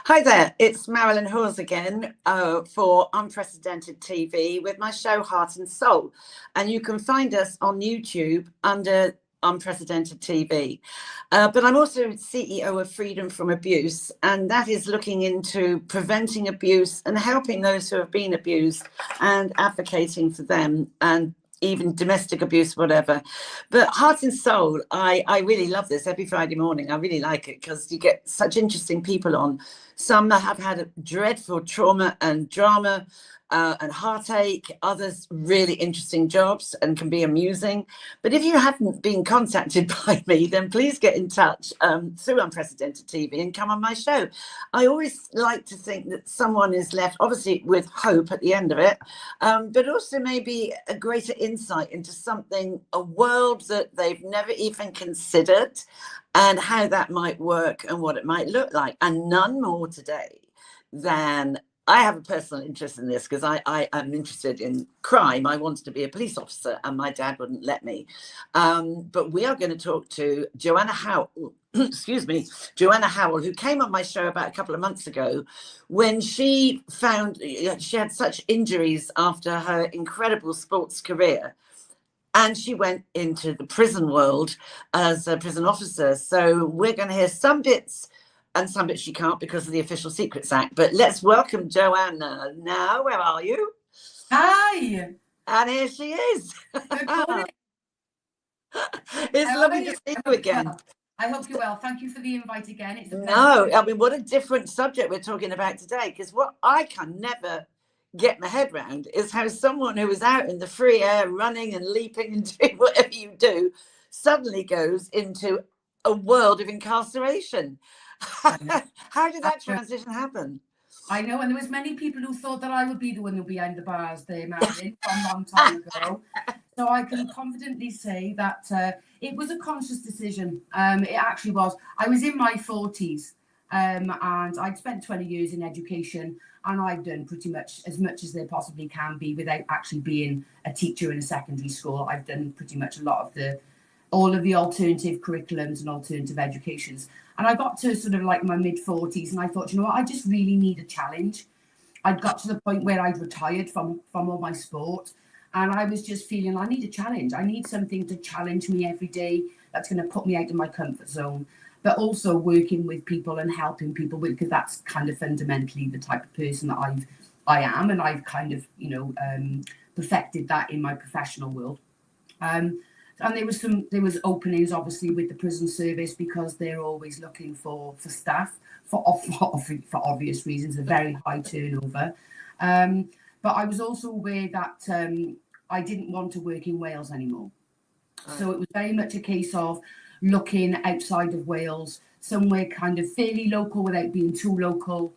Hi there, it's Marilyn Hawes again for Unprecedented TV with my show Heart and Soul. And you can find us on YouTube under Unprecedented TV. But I'm also CEO of Freedom from Abuse, and that is looking into preventing abuse and helping those who have been abused and advocating for them, and even domestic abuse, whatever. But Heart and Soul, I really love this every Friday morning. I really like it because you get such interesting people on. Some that have had a dreadful trauma and drama and heartache, others really interesting jobs and can be amusing. But if you haven't been contacted by me, then please get in touch through Unprecedented TV and come on my show. I always like to think that someone is left, obviously, with hope at the end of it, but also maybe a greater insight into something, a world that they've never even considered, and how that might work and what it might look like. And none more today than I have a personal interest in this because I am interested in crime. I wanted to be a police officer and my dad wouldn't let me. But we are going to talk to Johanna Howell, excuse me, Johanna Howell, who came on my show about a couple of months ago when she found she had such injuries after her incredible sports career. And she went into the prison world as a prison officer. So we're going to hear some bits, and some bits she can't because of the Official Secrets Act. But let's welcome Johanna now. Where are you? Hi. And here she is. Good morning. It's lovely to see you again. Well. I hope you're well. Thank you for the invite again. It's a pleasure. No, I mean, what a different subject we're talking about today, because what I can never get my head around is how someone who is out in the free air running and leaping and doing whatever you do suddenly goes into a world of incarceration. How did that transition happen? I know, and there was many people who thought that I would be the one who behind the bars there, Marilyn, from a long time ago. So I can confidently say that it was a conscious decision. It actually was. I was in my 40s and I'd spent 20 years in education, and I've done pretty much as there possibly can be without actually being a teacher in a secondary school. I've done pretty much all of the alternative curriculums and alternative educations. And I got to sort of like my mid-40s and I thought, you know what, I just really need a challenge. I'd got to the point where I'd retired from all my sport, and I was just feeling I need a challenge. I need something to challenge me every day that's going to put me out of my comfort zone, but also working with people and helping people, because that's kind of fundamentally the type of person that I am, and I've kind of, perfected that in my professional world. And there was openings obviously with the prison service, because they're always looking for staff for obvious reasons, a very high turnover. But I was also aware that I didn't want to work in Wales anymore. So it was very much a case of looking outside of Wales, somewhere kind of fairly local without being too local,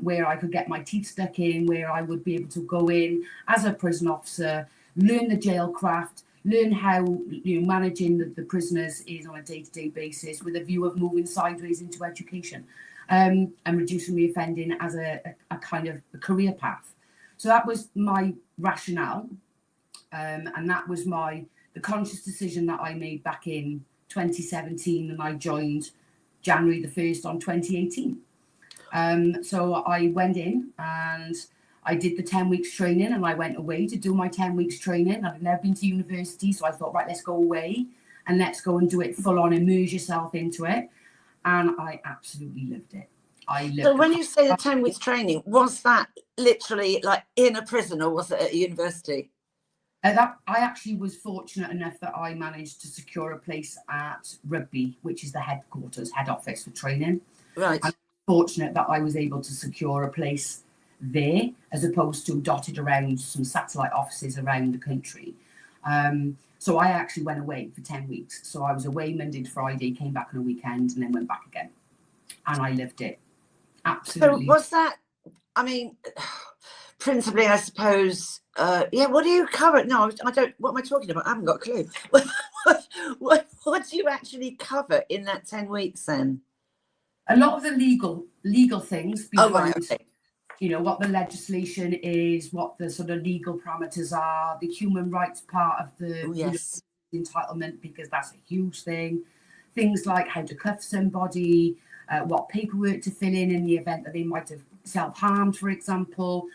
where I could get my teeth stuck in, where I would be able to go in as a prison officer, learn the jail craft, learn how managing the prisoners is on a day-to-day basis, with a view of moving sideways into education, and reducing reoffending as a kind of a career path. So that was my rationale, and that was the conscious decision that I made back in 2017, and I joined January the 1st on 2018. So I went in and I did the 10 weeks training, and I went away to do my 10 weeks training. I've never been to university, so I thought, right, let's go away and let's go and do it full on, immerse yourself into it. And I absolutely loved it. So when you say the 10 weeks training, was that literally like in a prison, or was it at a university? I actually was fortunate enough that I managed to secure a place at Rugby, which is the head office for training. Right. I'm fortunate that I was able to secure a place there, as opposed to dotted around some satellite offices around the country. So I actually went away for 10 weeks. So I was away Monday to Friday, came back on a weekend, and then went back again. And I loved it. Absolutely. So was that, I mean, principally, I suppose, what do you cover? No, I don't, what am I talking about? I haven't got a clue. What do you actually cover in that 10 weeks then? A lot of the legal things. Oh, right, okay. What the legislation is, what the sort of legal parameters are, the human rights part of the entitlement, because that's a huge thing. Things like how to cuff somebody, what paperwork to fill in the event that they might have self-harmed, for example.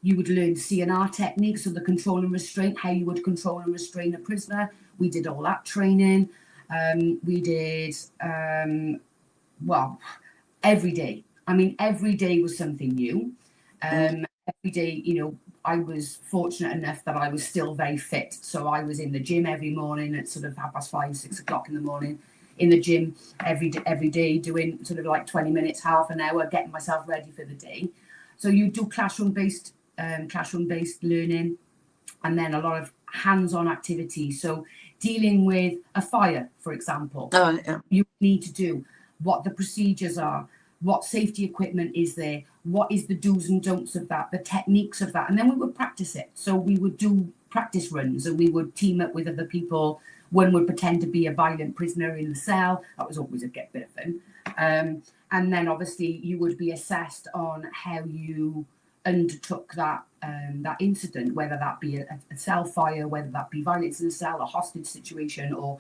You would learn CNR techniques, so the control and restraint, how you would control and restrain a prisoner. We did all that training. We did, well, every day. I mean, every day was something new. Every day, you know, I was fortunate enough that I was still very fit. So I was in the gym every morning at sort of 5:30, 6 o'clock in the morning, in the gym every day, doing sort of like 20 minutes, half an hour, getting myself ready for the day. So you do classroom-based learning, and then a lot of hands-on activities. So dealing with a fire, for example, you need to do what the procedures are, what safety equipment is there, what is the do's and don'ts of that, the techniques of that, and then we would practice it. So we would do practice runs, and we would team up with other people. One would pretend to be a violent prisoner in the cell. That was always a bit of fun. And then obviously you would be assessed on how you undertook that incident, whether that be a cell fire, whether that be violence in the cell, a hostage situation, or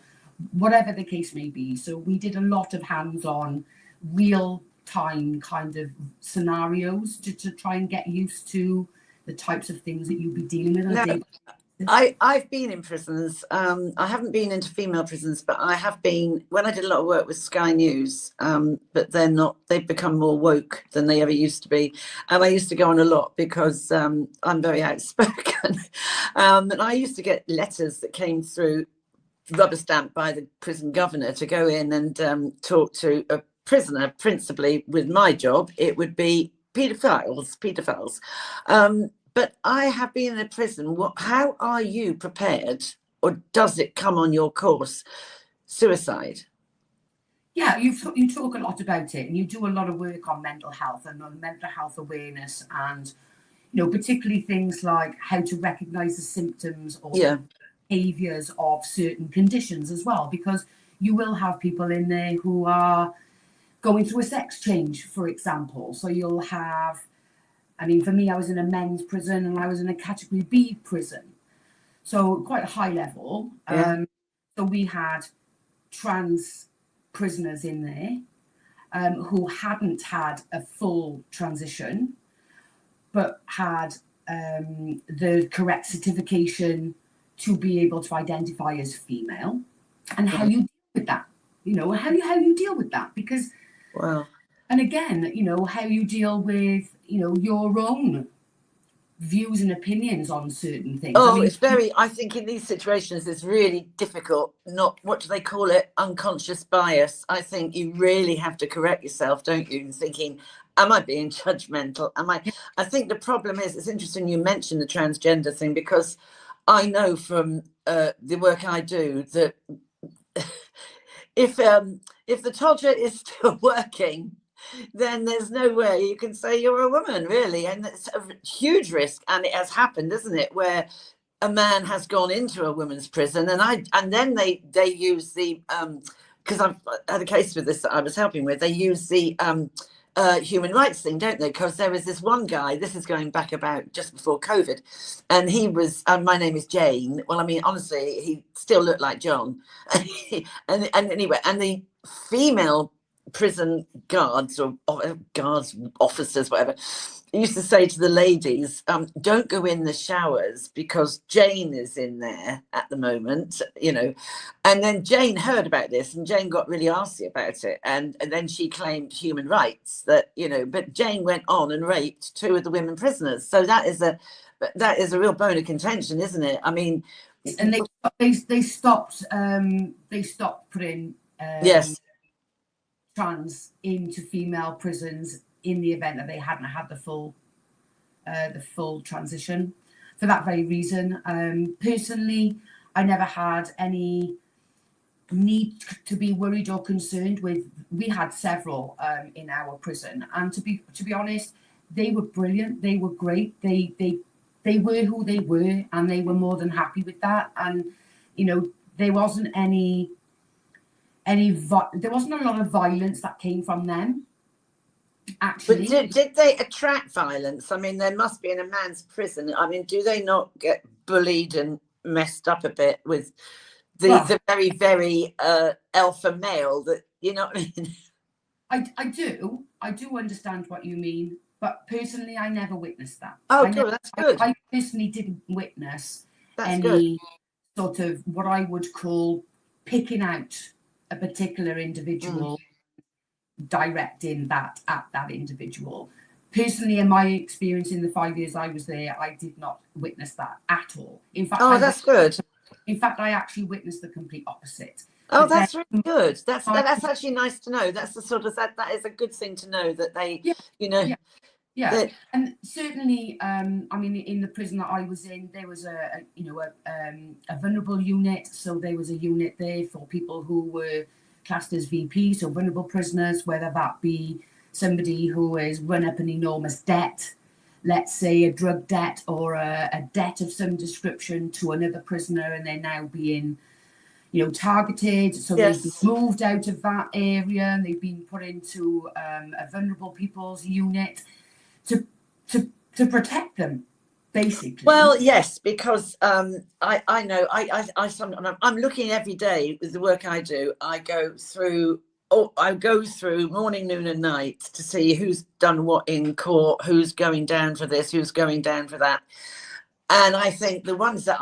whatever the case may be. So we did a lot of hands-on, real-time kind of scenarios to try and get used to the types of things that you'd be dealing with on a day. I've been in prisons. I haven't been into female prisons, but I have been when I did a lot of work with Sky News. But they're not. They've become more woke than they ever used to be. And I used to go on a lot because I'm very outspoken. And I used to get letters that came through, rubber stamped by the prison governor, to go in and talk to a prisoner. Principally, with my job, it would be paedophiles. But I have been in a prison. How are you prepared, or does it come on your course? Suicide. Yeah, you talk a lot about it, and you do a lot of work on mental health and on mental health awareness, and you know, particularly things like how to recognise the symptoms or behaviours of certain conditions as well, because you will have people in there who are going through a sex change, for example. So you'll have, I mean, for me, I was in a men's prison and I was in a category B prison. So quite a high level. So we had trans prisoners in there who hadn't had a full transition, but had the correct certification to be able to identify as female. And how you deal with that, you know, how you deal with that, because and again, you know, how you deal with, you know, your own views and opinions on certain things. I think in these situations, it's really difficult. What do they call it? Unconscious bias. I think you really have to correct yourself, don't you? And thinking, am I being judgmental? I think the problem is, it's interesting you mentioned the transgender thing, because I know from the work I do that if the toddler is still working, then there's no way you can say you're a woman, really. And it's a huge risk. And it has happened, isn't it, where a man has gone into a woman's prison and then they use the because I've had a case with this that I was helping with. They use the human rights thing, don't they? Because there was this one guy, this is going back about just before COVID, and he was, my name is Jane. Well, I mean, honestly, he still looked like John. and anyway, and the female prison guards or guards officers, whatever, used to say to the ladies, don't go in the showers because Jane is in there at the moment, you know. And then Jane heard about this and Jane got really arsy about it, and then she claimed human rights, that, you know, but Jane went on and raped 2 of the women prisoners. So that is a real bone of contention, isn't it? I mean, and they stopped putting trans into female prisons in the event that they hadn't had the full transition, for that very reason. Personally, I never had any need to be worried or concerned with. We had several in our prison, and to be honest, they were brilliant. They were great. They were who they were, and they were more than happy with that. And you know, there wasn't there wasn't a lot of violence that came from them, actually. But did they attract violence? I mean, there must be in a man's prison. I mean, do they not get bullied and messed up a bit with the very, very alpha male that, you know what I mean? I do understand what you mean, but personally, I never witnessed that. Oh, good. That's good. I personally didn't witness That's any good. sort of what I would call picking out a particular individual, directing that at that individual. Personally, in my experience in the 5 years I was there, I did not witness that at all. In fact, That's good. In fact, I actually witnessed the complete opposite. Oh, that's really good. That's actually nice to know. That's the sort of that is a good thing to know that they, Yeah, and certainly, I mean, in the prison that I was in, there was a vulnerable unit. So there was a unit there for people who were classed as VP, so vulnerable prisoners, whether that be somebody who has run up an enormous debt, let's say a drug debt or a debt of some description to another prisoner, and they're now being targeted. So they've been moved out of that area and they've been put into a vulnerable people's unit to protect them, basically. Well, yes, because I know I'm looking every day with the work I do. I go through morning, noon, and night to see who's done what in court, who's going down for this, who's going down for that. And I think the ones that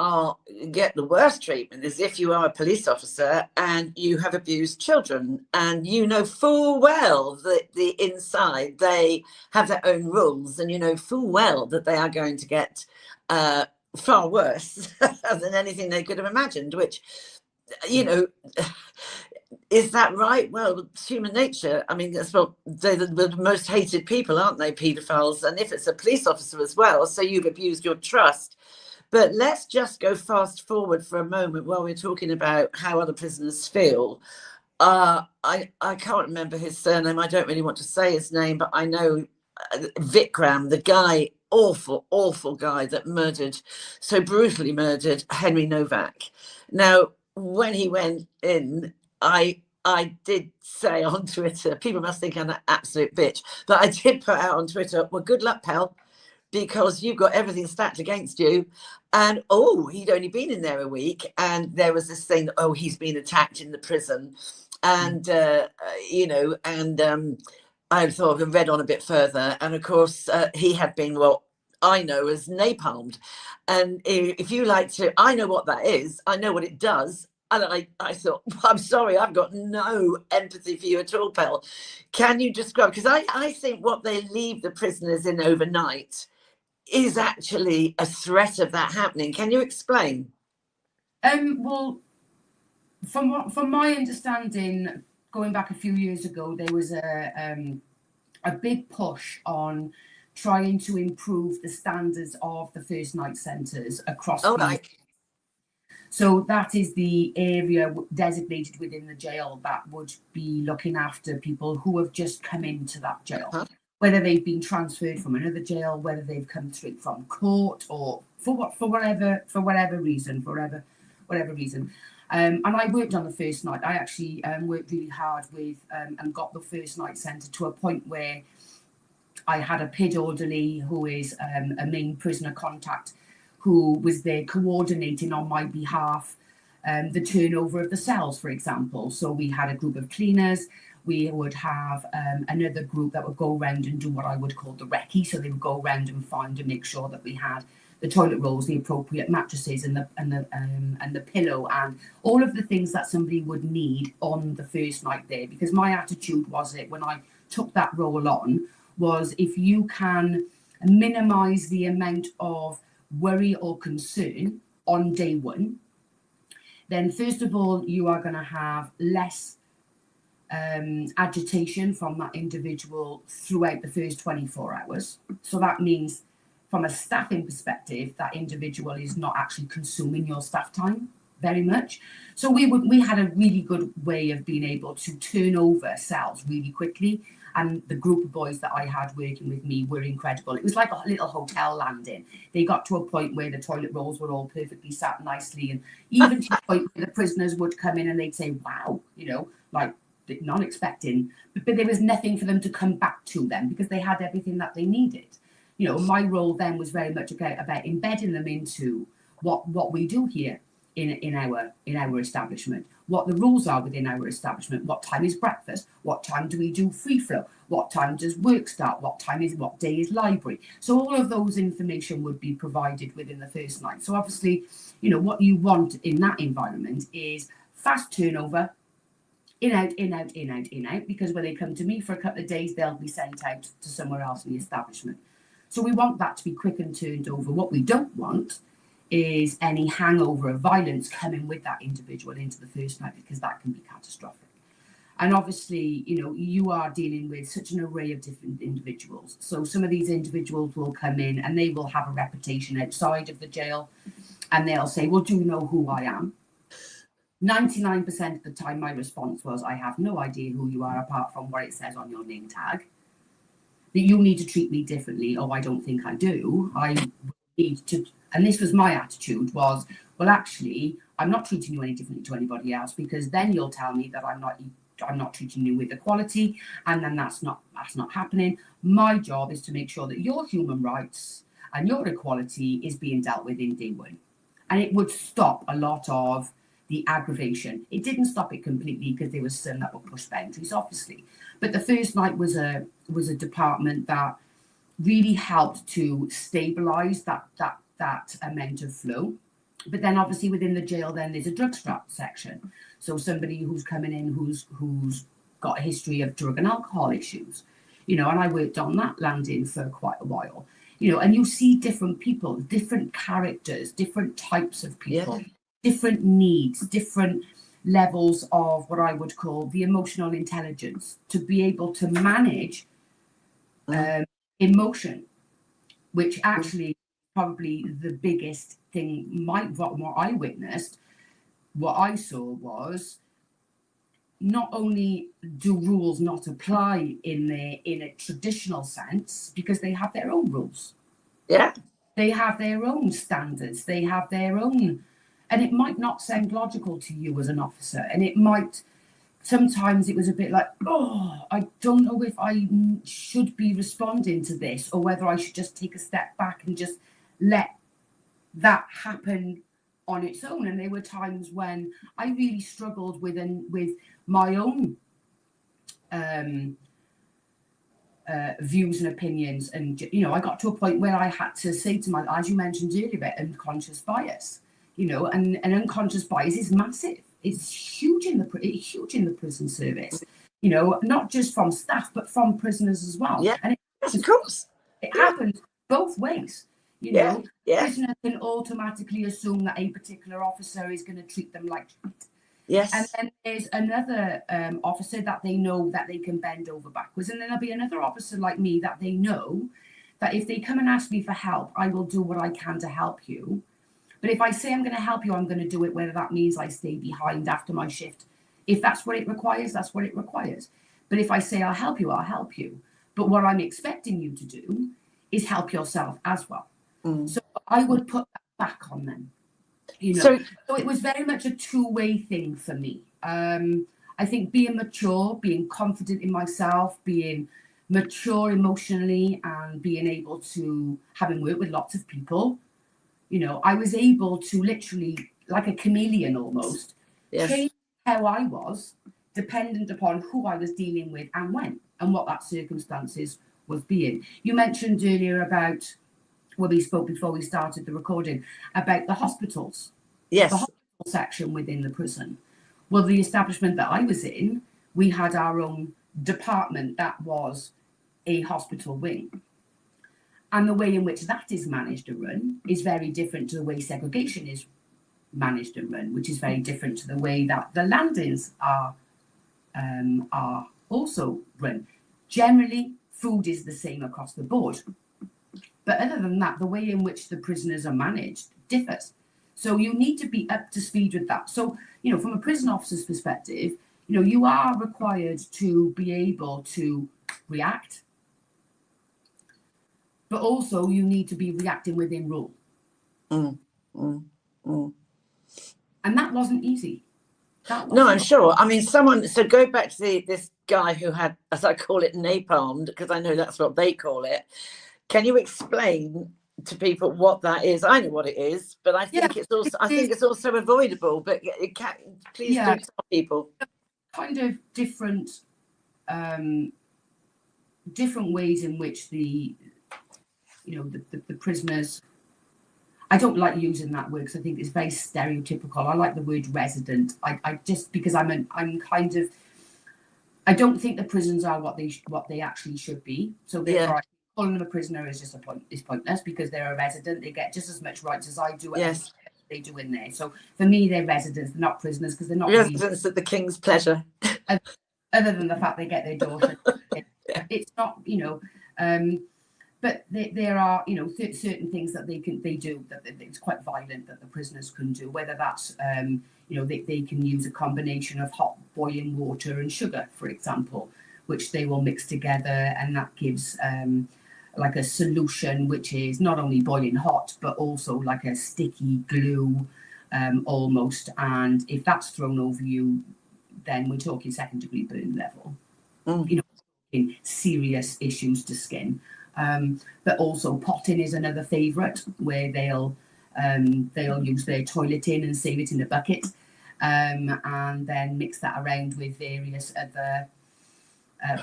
get the worst treatment is if you are a police officer and you have abused children, and you know full well that the inside they have their own rules, and you know full well that they are going to get far worse than anything they could have imagined, which, is that right? Well, it's human nature. I mean, they're the most hated people, aren't they, paedophiles? And if it's a police officer as well, so you've abused your trust. But let's just go fast forward for a moment while we're talking about how other prisoners feel. I can't remember his surname. I don't really want to say his name, but I know Vikram, the guy, awful guy that so brutally murdered Henry Novak. Now, when he went in, I did say on Twitter, people must think I'm an absolute bitch, but I did put out on Twitter, well, good luck, pal, because you've got everything stacked against you. And he'd only been in there a week, and there was this thing, he's been attacked in the prison, and I thought and read on a bit further, and of course he had been what I know as napalmed. And if you like to, I know what that is, I know what it does. And I thought, I'm sorry, I've got no empathy for you at all, pal. Can you describe, because I think what they leave the prisoners in overnight is actually a threat of that happening. Can you explain? Well, from my understanding, going back a few years ago, there was a big push on trying to improve the standards of the first night centres across the So that is the area designated within the jail that would be looking after people who have just come into that jail, whether they've been transferred from another jail, whether they've come straight from court, or for whatever reason. And I worked on the first night. I actually worked really hard with and got the first night centre to a point where I had a PID orderly who is a main prisoner contact, who was there coordinating on my behalf the turnover of the cells, for example. So we had a group of cleaners. We would have another group that would go around and do what I would call the recce. So they would go around and find and make sure that we had the toilet rolls, the appropriate mattresses, and the pillow, and all of the things that somebody would need on the first night there. Because my attitude was it when I took that role on was, if you can minimise the amount of worry or concern on day one, then first of all you are going to have less agitation from that individual throughout the first 24 hours. So that means, from a staffing perspective, that individual is not actually consuming your staff time very much. So we had a really good way of being able to turn over cells really quickly. And the group of boys that I had working with me were incredible. It was like a little hotel landing. They got to a point where the toilet rolls were all perfectly sat nicely. And even to the point where the prisoners would come in and they'd say, wow, like not expecting. But there was nothing for them to come back to them because they had everything that they needed. My role then was very much about embedding them into what we do here in our establishment, what the rules are within our establishment, what time is breakfast, what time do we do free flow, what time does work start, what day is library. So all of those information would be provided within the first night. So obviously, you know, what you want in that environment is fast turnover, in out, in out, in out, in out, because when they come to me for a couple of days, they'll be sent out to somewhere else in the establishment. So we want that to be quick and turned over. What we don't want is any hangover of violence coming with that individual into the first night, because that can be catastrophic. And obviously, you know, you are dealing with such an array of different individuals. So some of these individuals will come in and they will have a reputation outside of the jail, and they'll say, well, do you know who I am? 99% of the time, my response was, I have no idea who you are apart from what it says on your name tag. That you need to treat me differently. Oh, I don't think I do. I need to, and this was my attitude, was, well, actually, I'm not treating you any differently to anybody else, because then you'll tell me that I'm not treating you with equality, and then that's not happening. My job is to make sure that your human rights and your equality is being dealt with in day one. And it would stop a lot of the aggravation. It didn't stop it completely, because there was some that were pushed boundaries, obviously. But the first night was a department that really helped to stabilise that amount of flow. But then obviously within the jail, then there's a drug section. So somebody who's coming in who's got a history of drug and alcohol issues, you know, and I worked on that landing for quite a while, you know, and you see different people, different characters, different types of people. Yeah. Different needs, different levels of what I would call the emotional intelligence, to be able to manage emotion, which actually probably the biggest thing. What I witnessed, what I saw was, not only do rules not apply in a traditional sense, because they have their own rules. Yeah, they have their own standards. They have their own. And it might not sound logical to you as an officer. And it might, sometimes it was a bit like, oh, I don't know if I should be responding to this, or whether I should just take a step back and just let that happen on its own. And there were times when I really struggled with my own views and opinions. And, you know, I got to a point where I had to say to as you mentioned earlier, unconscious bias. You know, and unconscious bias is massive. It's huge in the prison service. You know, not just from staff, but from prisoners as well. Yeah, and of course. It happens both ways. You know, prisoners can automatically assume that a particular officer is going to treat them like shit. Yes. And then there's another officer that they know that they can bend over backwards. And then there'll be another officer like me that they know that if they come and ask me for help, I will do what I can to help you. But if I say I'm going to help you, I'm going to do it, whether that means I stay behind after my shift. If that's what it requires, that's what it requires. But if I say I'll help you, I'll help you. But what I'm expecting you to do is help yourself as well. So I would put that back on them. You know, so it was very much a two-way thing for me. I think being mature, being confident in myself, being mature emotionally, and being able to, having worked with lots of people, you know, I was able to literally, like a chameleon almost, change how I was, dependent upon who I was dealing with and when, and what that circumstances was being. You mentioned earlier about, when we spoke before we started the recording, about the hospitals. Yes. The hospital section within the prison. Well, the establishment that I was in, we had our own department that was a hospital wing. And the way in which that is managed and run is very different to the way segregation is managed and run, which is very different to the way that the landings are also run. Generally, food is the same across the board. But other than that, the way in which the prisoners are managed differs. So you need to be up to speed with that. So, you know, from a prison officer's perspective, you know, you are required to be able to react, but also you need to be reacting within rule. And that wasn't easy. No, I'm sure. I mean, so go back to this guy who had, as I call it, napalmed, because I know that's what they call it. Can you explain to people what that is. I know what it is, but I think it's also avoidable. But it can, please do tell people. Kind of different ways in which the prisoners. I don't like using that word because I think it's very stereotypical. I like the word resident. I just because I'm kind of. I don't think the prisons are what they actually should be. So therefore, calling them a prisoner is just is pointless because they're a resident. They get just as much rights as I do. Yes. They do in there. So for me, they're residents. They're not prisoners because they're not residents at the King's pleasure. Other than the fact they get their daughter, it's not but there are certain things that they do that it's quite violent that the prisoners can do. Whether that's they can use a combination of hot boiling water and sugar, for example, which they will mix together, and that gives like a solution which is not only boiling hot but also like a sticky glue almost. And if that's thrown over you, then we're talking second-degree burn level. In serious issues to skin. But also potting is another favourite, where they'll use their toilet tin and save it in a bucket, and then mix that around with various other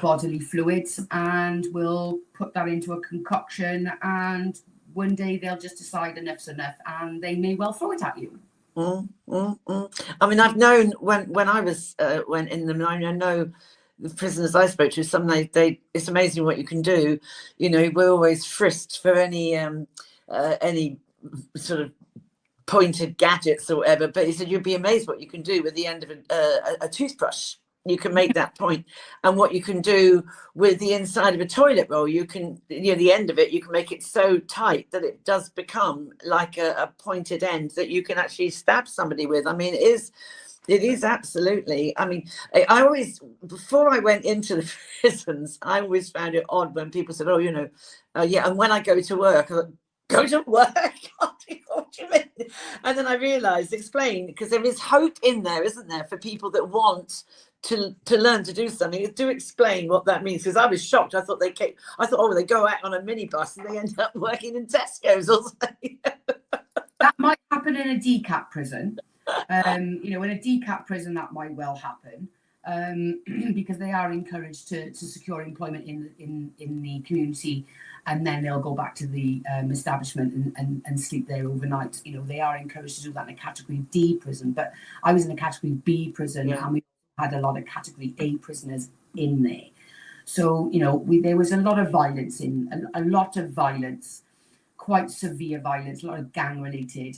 bodily fluids, and we'll put that into a concoction, and one day they'll just decide enough's enough, and they may well throw it at you. I mean, I've known when I was went in them, I know the prisoners I spoke to, some they it's amazing what you can do. We're always frisked for any sort of pointed gadgets or whatever, but he said you'd be amazed what you can do with the end of a toothbrush. You can make that point. And what you can do with the inside of a toilet roll, you can, the end of it, you can make it so tight that it does become like a pointed end that you can actually stab somebody with. I mean, it is absolutely. I mean, I always, before I went into the prisons, I always found it odd when people said, oh, and when I go to work, I thought, go to work? What do you mean? And then I realised, explain, because there is hope in there, isn't there, for people that want to learn to do something. Do explain what that means, because I was shocked. I thought they go out on a minibus and they end up working in Tesco's or something. That might happen in a DCAT prison. In a DCAT prison that might well happen, because they are encouraged to secure employment in the community, and then they'll go back to the establishment and sleep there overnight. They are encouraged to do that in a Category D prison, but I was in a Category B prison, and we had a lot of Category A prisoners in there. So, there was a lot of violence quite severe violence, a lot of gang-related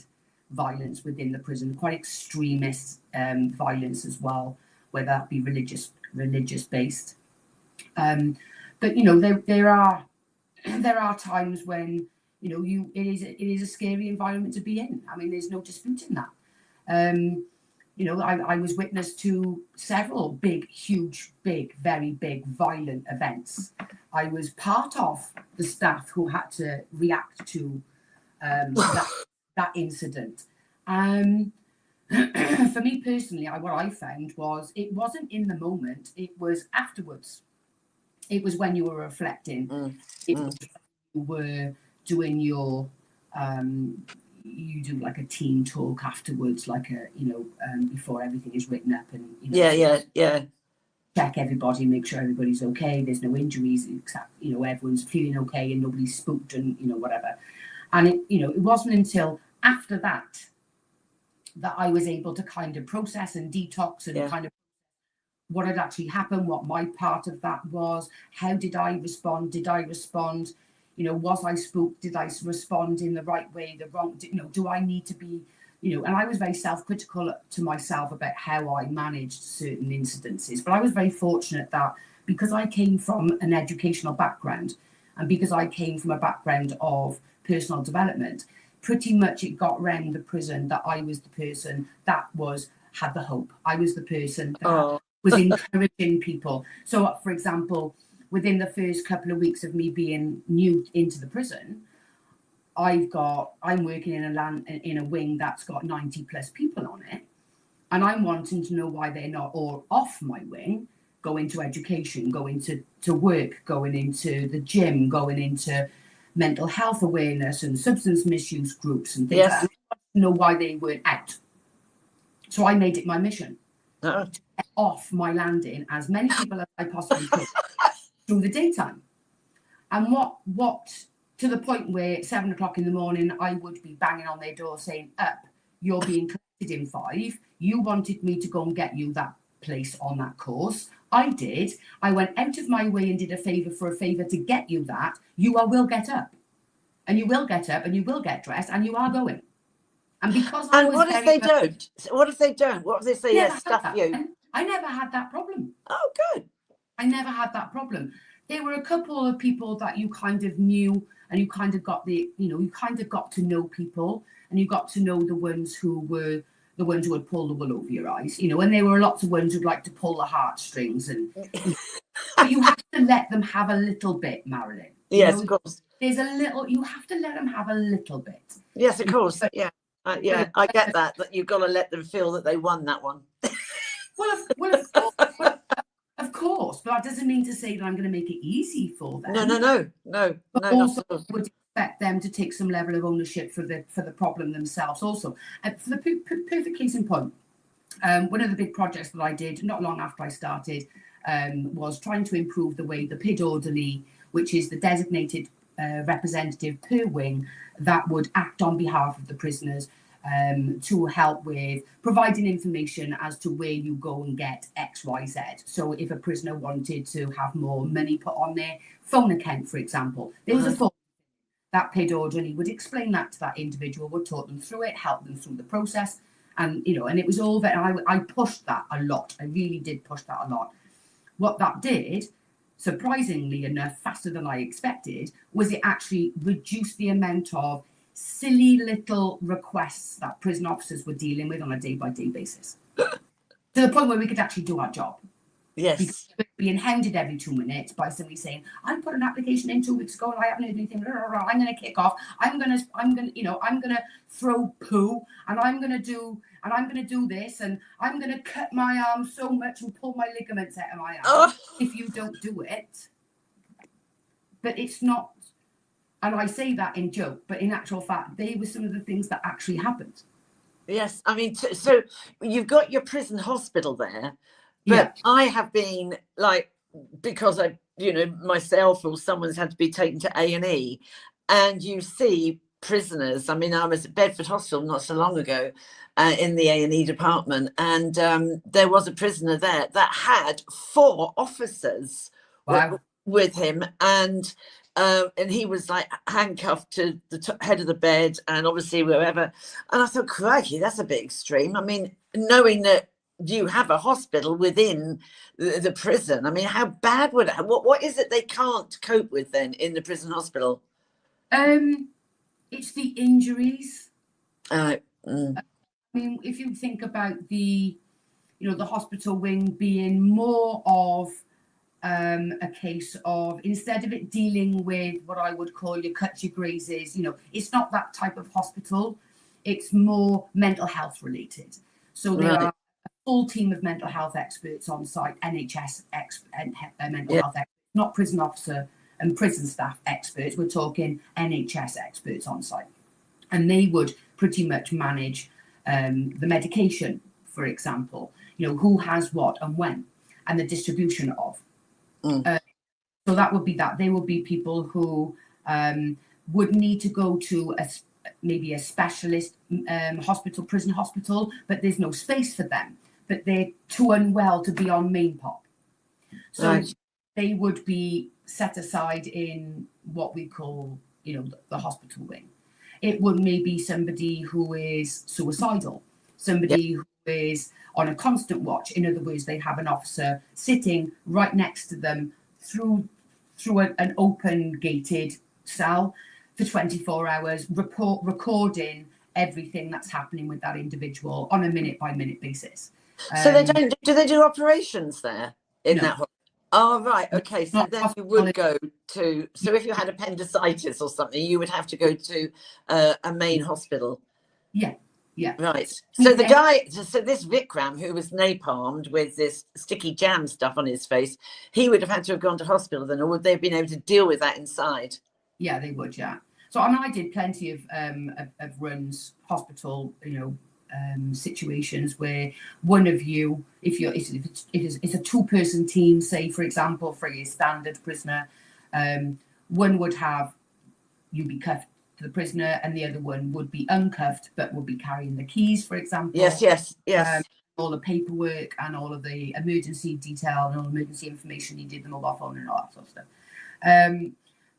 violence within the prison, quite extremist violence as well, whether that be religious based. But there are times when it is a scary environment to be in. I mean, there's no disputing that. I was witness to several very big violent events. I was part of the staff who had to react to that incident. For me personally, what I found was it wasn't in the moment, it was afterwards. It was when you were reflecting. It was when you were doing your you do like a team talk afterwards, like before everything is written up, and check everybody, make sure everybody's okay, there's no injuries, everyone's feeling okay and nobody's spooked and whatever. And it wasn't until after that I was able to kind of process and detox and kind of what had actually happened, what my part of that was, how did I respond? Was I spooked? Did I respond in the right way, the wrong? Do I need to be, and I was very self-critical to myself about how I managed certain incidences. But I was very fortunate that because I came from an educational background and because I came from a background of personal development, pretty much it got round the prison that I was the person that had the hope. I was the person that was encouraging people. So, for example, within the first couple of weeks of me being new into the prison, I'm working in a wing that's got 90 plus people on it, and I'm wanting to know why they're not all off my wing, going to education, going to work, going into the gym, going into mental health awareness and substance misuse groups and things Yes. like that. I wanted to know why they weren't out. So I made it my mission to get off my landing as many people as I possibly could through the daytime. And what to the point where 7 o'clock in the morning, I would be banging on their door saying, up, you're being collected in 5. You wanted me to go and get you that place on that course. I did. I went out of my way and did a favour for a favour to get you that. You will get up. And you will get up and you will get dressed and you are going. And because I And was what if they don't? What if they don't? What if they say, yes, stuff you? I never had that problem. Oh, good. I never had that problem. There were a couple of people that you kind of knew, and you kind of got you kind of got to know people, and you got to know the ones who were the ones who would pull the wool over your eyes, and there were lots of ones who'd like to pull the heartstrings, and but you have to let them have a little bit, Marilyn. Yes, of course. There's a little. You have to let them have a little bit. Yes, of course. Yeah. Yeah, I get that you've got to let them feel that they won that one. Of course, but that doesn't mean to say that I'm going to make it easy for them. No. But also would expect them to take some level of ownership for the problem themselves also. And for the perfect case in point, one of the big projects that I did not long after I started was trying to improve the way the PID orderly, which is the designated representative per wing that would act on behalf of the prisoners, to help with providing information as to where you go and get X, Y, Z. So if a prisoner wanted to have more money put on their phone account, for example, there was a form that PID orderly would explain that to that individual, would talk them through it, help them through the process. And, and it was all that I pushed that a lot. I really did push that a lot. What that did, surprisingly enough, faster than I expected, was it actually reduced the amount of silly little requests that prison officers were dealing with on a day-by-day basis, to the point where we could actually do our job. Yes. Because we're being hounded every 2 minutes by somebody saying, I put an application in 2 weeks ago and I haven't heard anything. I'm going to kick off. I'm going to throw poo, and I'm going to do this, and I'm going to cut my arm so much and pull my ligaments out of my arm if you don't do it. But it's not. And I say that in joke, but in actual fact, they were some of the things that actually happened. Yes, I mean, so you've got your prison hospital there, but I have been because I, myself or someone's had to be taken to A&E, and you see prisoners. I mean, I was at Bedford Hospital not so long ago in the A&E department, and there was a prisoner there that had 4 officers with him, and he was handcuffed to the head of the bed, and obviously wherever. And I thought, crikey, that's a bit extreme. I mean, knowing that you have a hospital within the prison, I mean, how bad would it? What is it they can't cope with then in the prison hospital? It's the injuries. I mean, if you think about the hospital wing being more of a case of, instead of it dealing with what I would call your cuts, your grazes, it's not that type of hospital. It's more mental health related. So there are a full team of mental health experts on site, NHS mental health experts, not prison officer and prison staff experts. We're talking NHS experts on site. And they would pretty much manage the medication, for example, who has what and when, and the distribution of. So that would be that. They would be people who would need to go to maybe a specialist prison hospital, but there's no space for them. But they're too unwell to be on main pop. So they would be set aside in what we call, the hospital wing. It would maybe somebody who is suicidal, somebody who is on a constant watch. In other words, they have an officer sitting right next to them through an open gated cell for 24 hours, recording everything that's happening with that individual on a minute by minute basis. So do they do operations there in that? Oh, right. Okay. So then you would go to, so if you had appendicitis or something, you would have to go to a main hospital. Yeah. Right. So the guy, so this Vikram, who was napalmed with this sticky jam stuff on his face, he would have had to have gone to hospital then, or would they have been able to deal with that inside? Yeah, they would. Yeah. So I mean, I did plenty of runs, hospital, situations where one of you, if it's a 2-person team, say for example, for a standard prisoner, one would have you be cuffed to the prisoner, and the other one would be uncuffed but would be carrying the keys, for example. Yes. All the paperwork and all of the emergency detail and all the emergency information needed, the mobile phone and all that sort of stuff.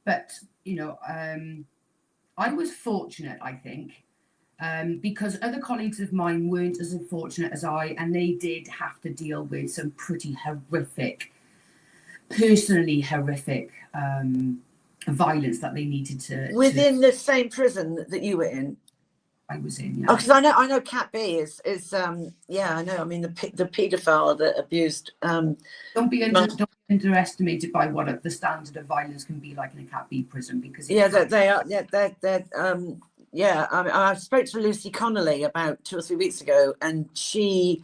But I was fortunate, I think, because other colleagues of mine weren't as unfortunate as I, and they did have to deal with some pretty horrific, personally horrific violence that they needed to within the same prison that you were in. I was in. Yeah. Oh, because I know Cat B is yeah, I know. I mean the paedophile that abused. Don't be underestimated by what the standard of violence can be like in a Cat B prison, because they are. Yeah, they're yeah. I mean, I spoke to Lucy Connolly about 2 or 3 weeks ago, and she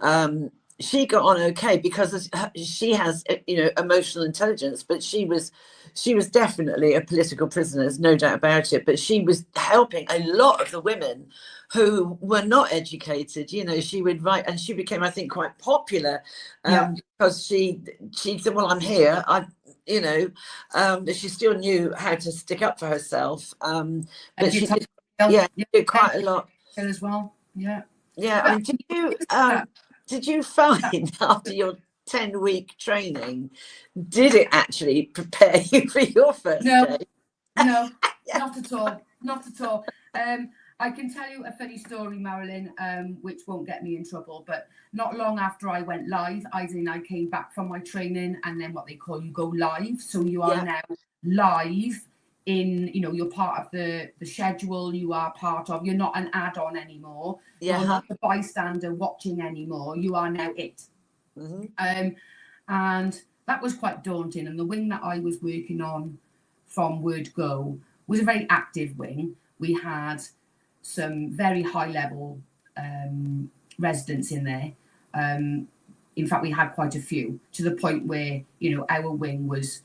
got on okay because she has emotional intelligence, but she was definitely a political prisoner, there's no doubt about it. But she was helping a lot of the women who were not educated. She would write, and she became, I think, quite popular because she said, "Well, I'm here." She still knew how to stick up for herself. But she did quite a lot as well. Yeah. I mean, did you find after your 10-week training, did it actually prepare you for your first day? No, not at all. I can tell you a funny story, Marilyn, which won't get me in trouble, but not long after I went live, I came back from my training, and then what they call, you go live. So you are now live in, you're part of the schedule, you're not an add-on anymore. You're not a bystander watching anymore. You are now it. Mm-hmm. And that was quite daunting. And the wing that I was working on from word go was a very active wing. We had some very high level residents in there. In fact, we had quite a few, to the point where, our wing was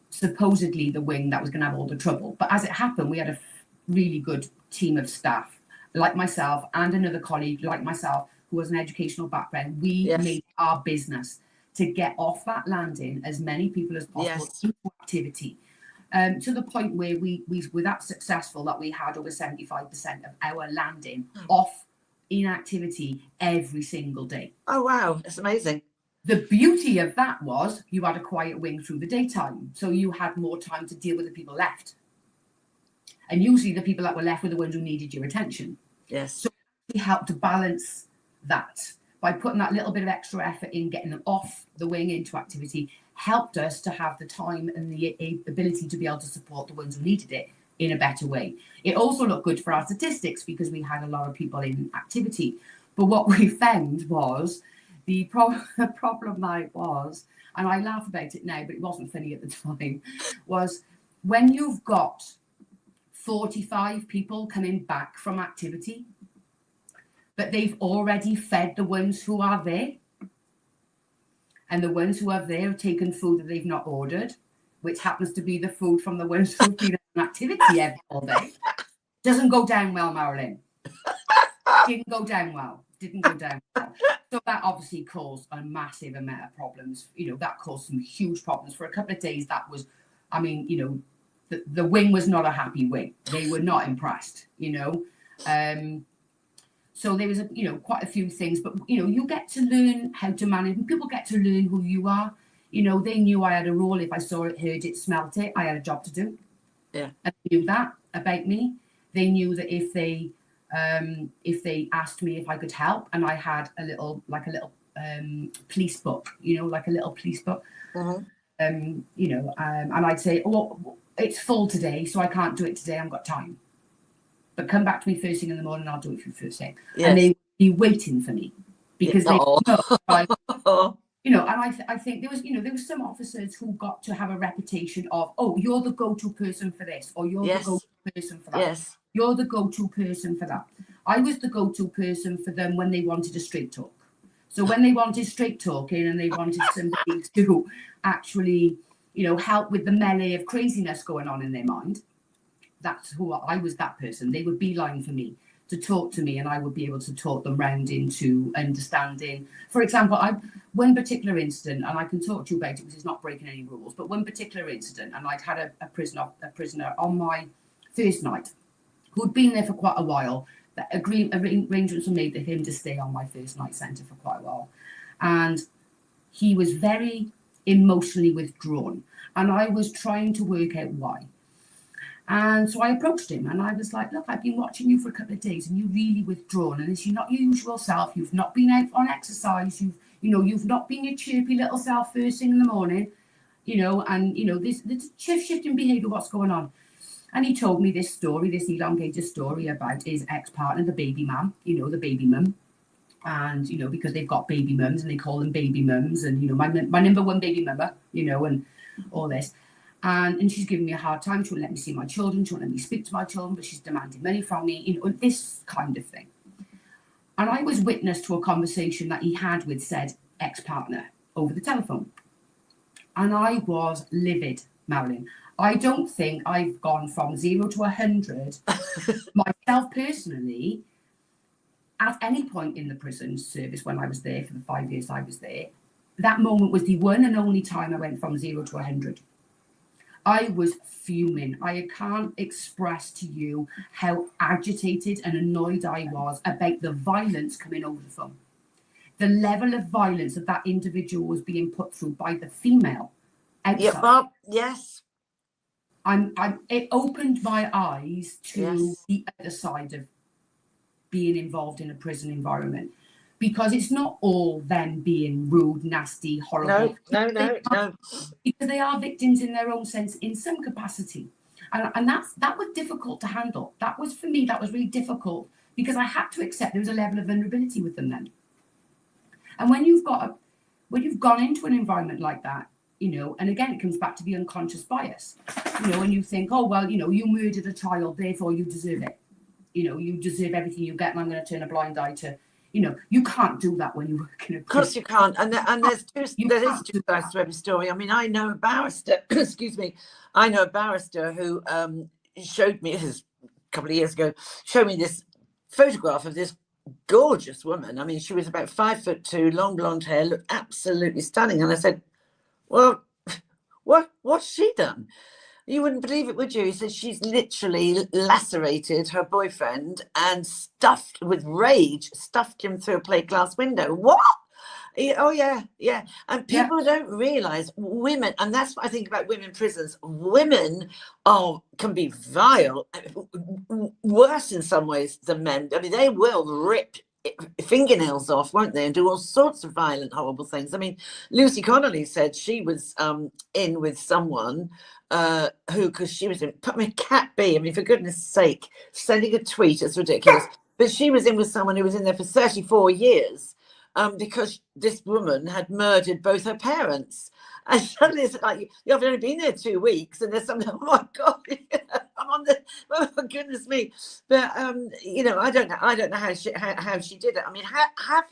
supposedly the wing that was going to have all the trouble. But as it happened, we had a really good team of staff, like myself and another colleague like myself, who was an educational background. We made our business to get off that landing as many people as possible into activity, to the point where we were that successful that we had over 75% of our landing off in activity every single day. Oh, wow. That's amazing. The beauty of that was you had a quiet wing through the daytime, so you had more time to deal with the people left. And usually the people that were left were the ones who needed your attention. Yes. So we helped to balance that by putting that little bit of extra effort in getting them off the wing into activity, helped us to have the time and the ability to be able to support the ones who needed it in a better way. It also looked good for our statistics because we had a lot of people in activity. But what we found was the problem that it was, and I laugh about it now, but it wasn't funny at the time, was when you've got 45 people coming back from activity, but they've already fed the ones who are there, and the ones who are there have taken food that they've not ordered, which happens to be the food from the ones who've been on activity all day. Doesn't go down well, Marilyn. Didn't go down well. So that obviously caused a massive amount of problems. That caused some huge problems for a couple of days. That was, the wing was not a happy wing. They were not impressed, So there was, quite a few things, but, you get to learn how to manage. People get to learn who you are. They knew I had a role. If I saw it, heard it, smelt it, I had a job to do. Yeah. And they knew that about me. They knew that if they asked me if I could help, and I had a little police book, like a little police book. Mm-hmm. And I'd say, oh, it's full today, so I can't do it today. I've got time. But come back to me first thing in the morning, I'll do it for you first thing. Yes. And they would be waiting for me because they know, and I think there was some officers who got to have a reputation of, oh, you're the go-to person for this, or you're the go-to person for that. Yes. You're the go-to person for that. I was the go-to person for them when they wanted a straight talk. So when they wanted straight talking and they wanted somebody to actually help with the melee of craziness going on in their mind. That's who I was, that person. They would beeline for me to talk to me, and I would be able to talk them round into understanding. For example, one particular incident, and I can talk to you about it because it's not breaking any rules, but one particular incident, and I'd had a prisoner on my first night who'd been there for quite a while. That arrangements were made for him to stay on my first night centre for quite a while. And he was very emotionally withdrawn. And I was trying to work out why. And so I approached him and I was like, look, I've been watching you for a couple of days and you're really withdrawn. And you're not your usual self. You've not been out on exercise. You've not been your chirpy little self first thing in the morning, this shifting behaviour, what's going on? And he told me this elongated story about his ex-partner, the baby mum, the baby mum. And, because they've got baby mums and they call them baby mums. And, my number one baby mummer, and all this. And she's giving me a hard time. She won't let me see my children. She won't let me speak to my children, but she's demanding money from me, this kind of thing. And I was witness to a conversation that he had with said ex-partner over the telephone. And I was livid, Marilyn. I don't think I've gone from 0 to 100 myself personally at any point in the prison service when I was there for the 5 years I was there. That moment was the one and only time I went from 0 to 100. I was fuming. I can't express to you how agitated and annoyed I was about the violence coming over the phone. The level of violence that individual was being put through by the female outside. Yeah, well, yes. It opened my eyes to the other side of being involved in a prison environment, because it's not all them being rude, nasty, horrible. No. Because they are victims in their own sense, in some capacity, and that was difficult to handle. That was, for me, that was really difficult, because I had to accept there was a level of vulnerability with them then. And when you've gone into an environment like that, and again, it comes back to the unconscious bias, and you think, oh, well, you murdered a child, therefore you deserve it. You deserve everything you get, and I'm going to turn a blind eye to, you can't do that when you work in a prison. Of course you can't. And there's two sides to every story. I mean, I know a barrister, I know a barrister who showed me, this is a couple of years ago, showed me this photograph of this gorgeous woman. I mean, she was about 5'2", long blonde hair, looked absolutely stunning. And I said, well, what's she done? You wouldn't believe it, would you? He said she's literally lacerated her boyfriend and stuffed him through a plate glass window. What? Oh, yeah. And people don't realise women, and that's what I think about women in prisons. Women can be vile, worse in some ways than men. I mean, they will rip fingernails off, won't they, and do all sorts of violent, horrible things. I mean, Lucy Connolly said she was in with someone who, because she was in, Cat B, I mean, for goodness sake, sending a tweet, it's ridiculous, but she was in with someone who was in there for 34 years because this woman had murdered both her parents. And suddenly it's like, you've only been there 2 weeks, and there's something, oh my God, I'm on the, oh my goodness me. But, I don't know how she did it. I mean, have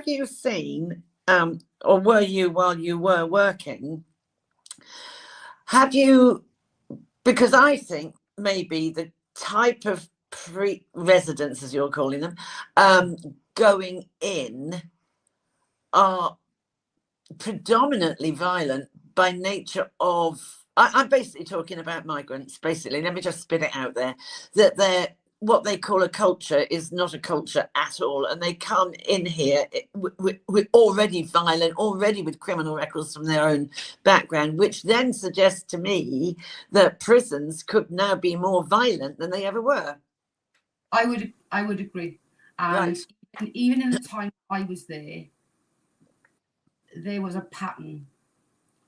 you seen, or were you, while you were working, because I think maybe the type of residents, as you're calling them, going in are predominantly violent by nature of, I'm basically talking about migrants, basically, let me just spit it out there, that they're, what they call a culture is not a culture at all, and they come in here with already violent, already with criminal records from their own background, which then suggests to me that prisons could now be more violent than they ever were. I would agree. And even in the time I was there was a pattern,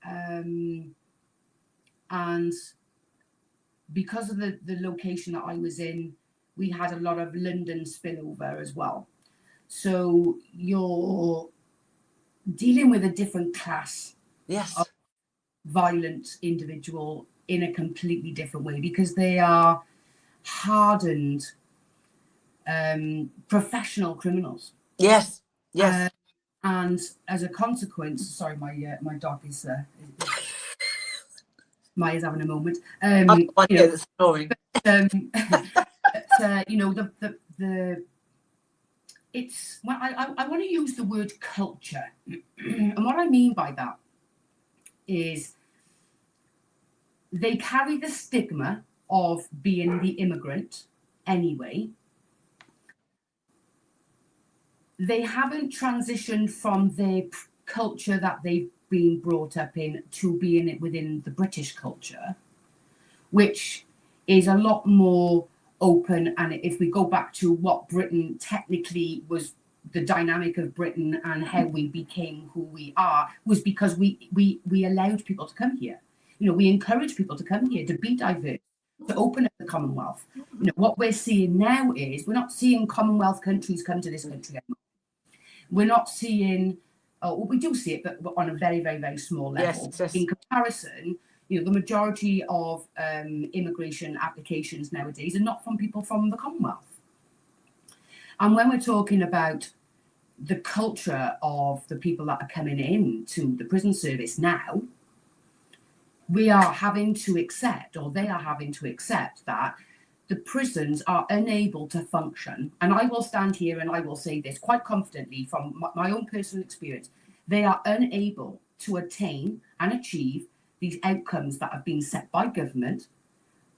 and because of the location that I was in, we had a lot of London spillover as well. So you're dealing with a different class of violent individual in a completely different way, because they are hardened professional criminals. Yes. And as a consequence, sorry, my dog is Maya's having a moment. I got one here that's snoring. It's well, I want to use the word culture, and what I mean by that is they carry the stigma of being the immigrant anyway. They haven't transitioned from the culture that they've been brought up in to being it within the British culture, which is a lot more open. And if we go back to what Britain technically was, the dynamic of Britain and how we became who we are was because we allowed people to come here. We encourage people to come here, to be diverse, to open up the Commonwealth. What we're seeing now is we're not seeing Commonwealth countries come to this country anymore. We're not seeing, we do see it, but on a very, very, very small level. Yes. In comparison, the majority of immigration applications nowadays are not from people from the Commonwealth. And when we're talking about the culture of the people that are coming in to the prison service now, we are having to accept, or they are having to accept, that the prisons are unable to function. And I will stand here and I will say this quite confidently from my own personal experience. They are unable to attain and achieve these outcomes that have been set by government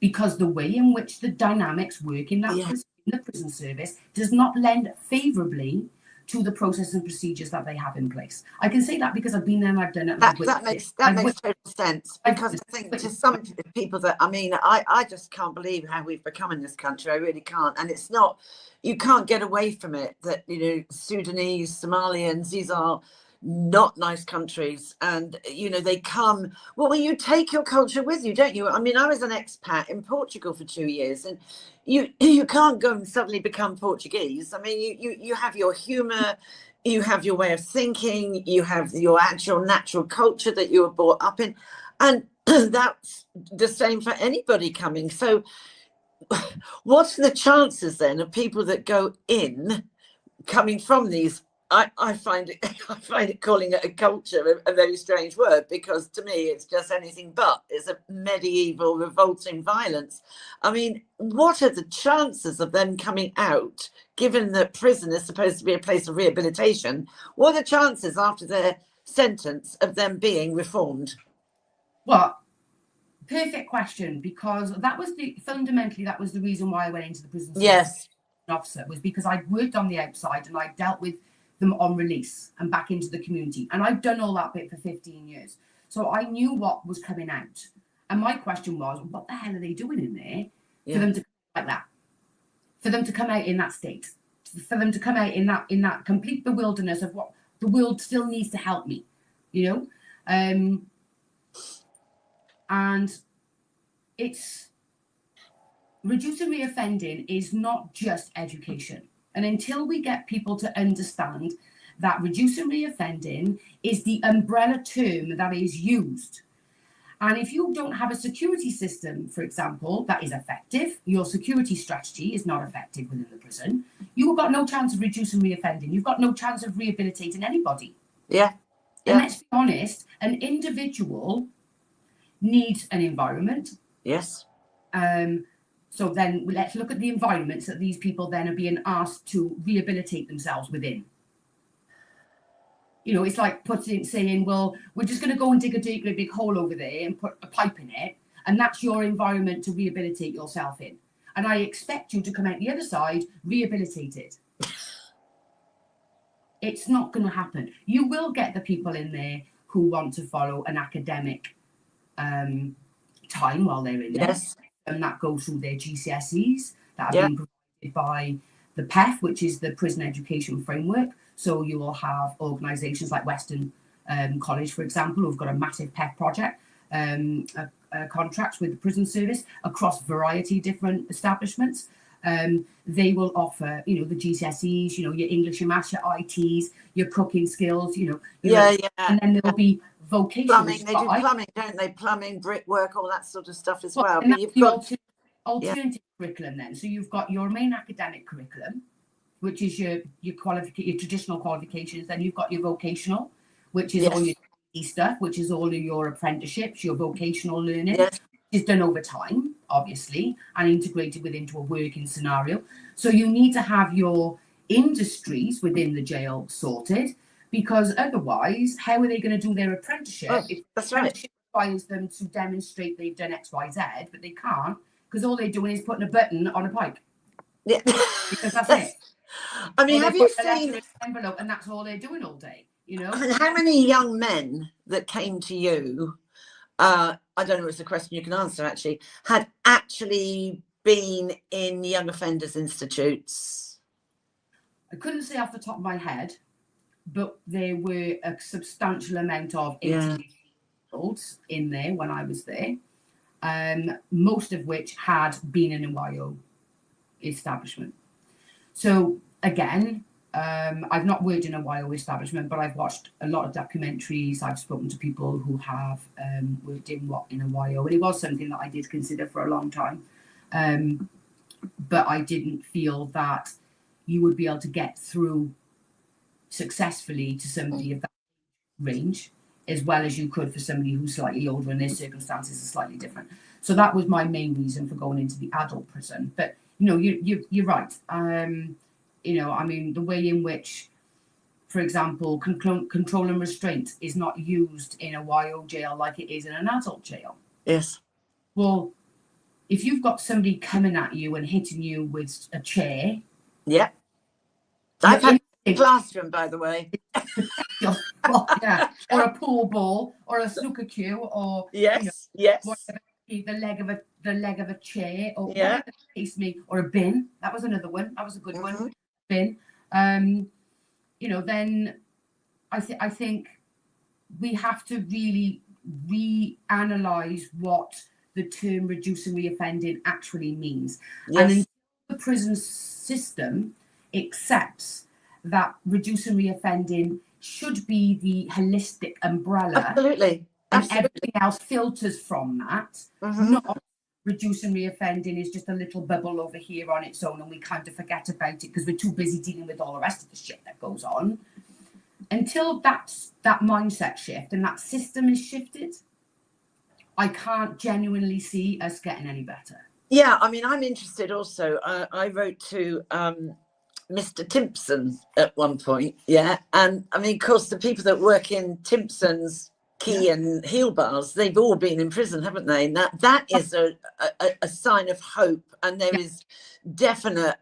because the way in which the dynamics work in that in the prison service does not lend favourably to the process and procedures that they have in place. I can say that because I've been there and I've done it. That makes total sense, because I think to some people that, I just can't believe how we've become in this country. I really can't. And it's not, you can't get away from it that, Sudanese, Somalians, these are not nice countries, and they come, well, you take your culture with you, don't you? I was an expat in Portugal for 2 years, and you can't go and suddenly become Portuguese. You have your humor, you have your way of thinking, you have your actual natural culture that you were brought up in, and that's the same for anybody coming. So what's the chances then of people that go in coming from these, I find it calling it a culture a very strange word, because to me it's just anything but. It's a medieval revolting violence. What are the chances of them coming out, given that prison is supposed to be a place of rehabilitation? What are the chances after their sentence of them being reformed? Well, perfect question, because that was the reason why I went into the prison service. Yes. Officer, was because I worked on the outside and I dealt with them on release and back into the community, and I've done all that bit for 15 years, so I knew what was coming out. And my question was, what the hell are they doing in there for them to come like that, for them to come out in that state, for them to come out in that complete bewilderness of what the world still needs to help me, and it's reducing reoffending is not just education. And until we get people to understand that reducing reoffending is the umbrella term that is used. And if you don't have a security system, for example, that is effective, your security strategy is not effective within the prison, you've got no chance of reducing reoffending. You've got no chance of rehabilitating anybody. Yeah. And let's be honest, an individual needs an environment. Yes. So then let's look at the environments that these people then are being asked to rehabilitate themselves within. It's like saying, well, we're just going to go and dig a big hole over there and put a pipe in it, and that's your environment to rehabilitate yourself in. And I expect you to come out the other side rehabilitated. It's not going to happen. You will get the people in there who want to follow an academic time while they're in there. Yes. And that goes through their GCSEs that have been provided by the PEF, which is the Prison Education Framework. So you will have organisations like Western College, for example, who've got a massive PEF project, contracts with the prison service across a variety of different establishments. They will offer, the GCSEs, your English, your maths, your ITs, your cooking skills, and then there'll be vocational. Plumbing, they do plumbing, don't they? Plumbing, brickwork, all that sort of stuff as well. And you've got alternative curriculum then. So you've got your main academic curriculum, which is your traditional qualifications. Then you've got your vocational, which is all your stuff, which is all of your apprenticeships, your vocational learning, Yes. is done over time, obviously, and integrated into a working scenario. So you need to have your industries within the jail sorted, because otherwise, how are they going to do their apprenticeship? Oh, If that's the right. apprenticeship requires them to demonstrate they've done X, Y, Z, but they can't, because all they're doing is putting a button on a pipe. Yeah. Because that's it. I mean, Or have they you put a letter seen, in an envelope, and that's all they're doing all day, you know? I mean, how many young men that came to you, I don't know if it's a question you can answer actually, had actually been in young offenders institutes? I couldn't say off the top of my head, but there were a substantial amount of Yeah. 18-year-olds in there when I was there, most of which had been in a YO establishment. So again, I've not worked in a YO establishment, but I've watched a lot of documentaries. I've spoken to people who have worked in a YO, and it was something that I did consider for a long time. But I didn't feel that you would be able to get through successfully to somebody of that range as well as you could for somebody who's slightly older and their circumstances are slightly different. So that was my main reason for going into the adult prison. But you know, you're right. You know, I mean, the way in which, for example, control and restraint is not used in a YO jail like it is in an adult jail. Yes. Well, if you've got somebody coming at you and hitting you with a chair, Yeah. I've had a classroom, by the way. well, yeah, or a pool ball, or a snooker cue, or yes, you know, whatever, the leg of a chair, or whatever the case may, or a bin. That was another one. That was a good one. Bin. You know, then I think we have to really reanalyze what the term reducing reoffending actually means. Yes. And the prison system accepts that reducing reoffending should be the holistic umbrella. Absolutely. And everything else filters from that. Not reducing reoffending is just a little bubble over here on its own, and we kind of forget about it because we're too busy dealing with all the rest of the shit that goes on. Until that mindset shift and that system is shifted, I can't genuinely see us getting any better. Yeah, I mean, I'm interested also. I wrote to Mr. Timpson at one point, yeah. And I mean, of course, the people that work in Timpson's key and heel bars, they've all been in prison, haven't they? And that is a sign of hope. And there is definite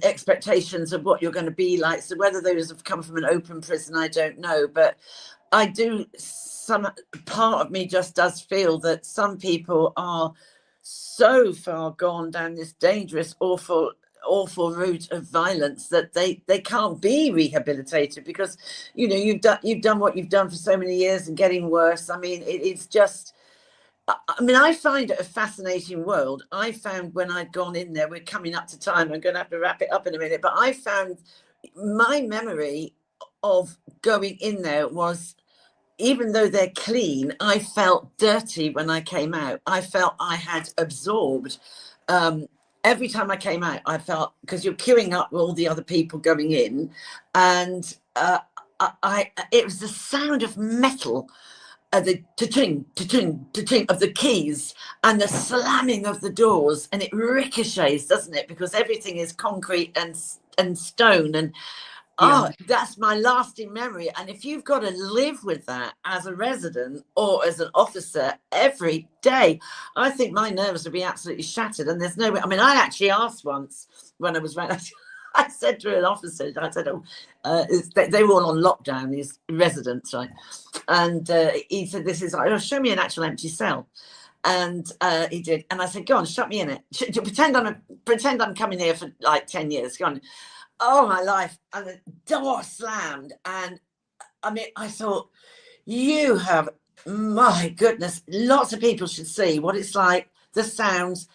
expectations of what you're going to be like. So whether those have come from an open prison, I don't know. But I do, some part of me just does feel that some people are so far gone down this dangerous, awful route of violence that they can't be rehabilitated because, you know, you've done what you've done for so many years and getting worse. I mean, it's just, I mean, I find it a fascinating world. I found when I'd gone in there, we're coming up to time, I'm going to have to wrap it up in a minute, but I found my memory of going in there was, even though they're clean, I felt dirty when I came out. I felt I had absorbed. Every time I came out, I felt, because you're queuing up with all the other people going in, and it was the sound of metal, the ta-ting, ta-ting, ta-ting of the keys, and the slamming of the doors, and it ricochets, doesn't it? Because everything is concrete and stone, and that's my lasting memory. And if you've got to live with that as a resident or as an officer every day, I think my nerves would be absolutely shattered. And there's no way. I mean, I actually asked once when I was around, I said to an officer, I said, they were all on lockdown, these residents, right? And he said, this is, show me an actual empty cell. And he did. And I said, go on, shut me in it. Pretend I'm coming here for like 10 years. Go on. Oh, my life. And the door slammed. And I mean, I thought, you have, my goodness, lots of people should see what it's like, the sounds,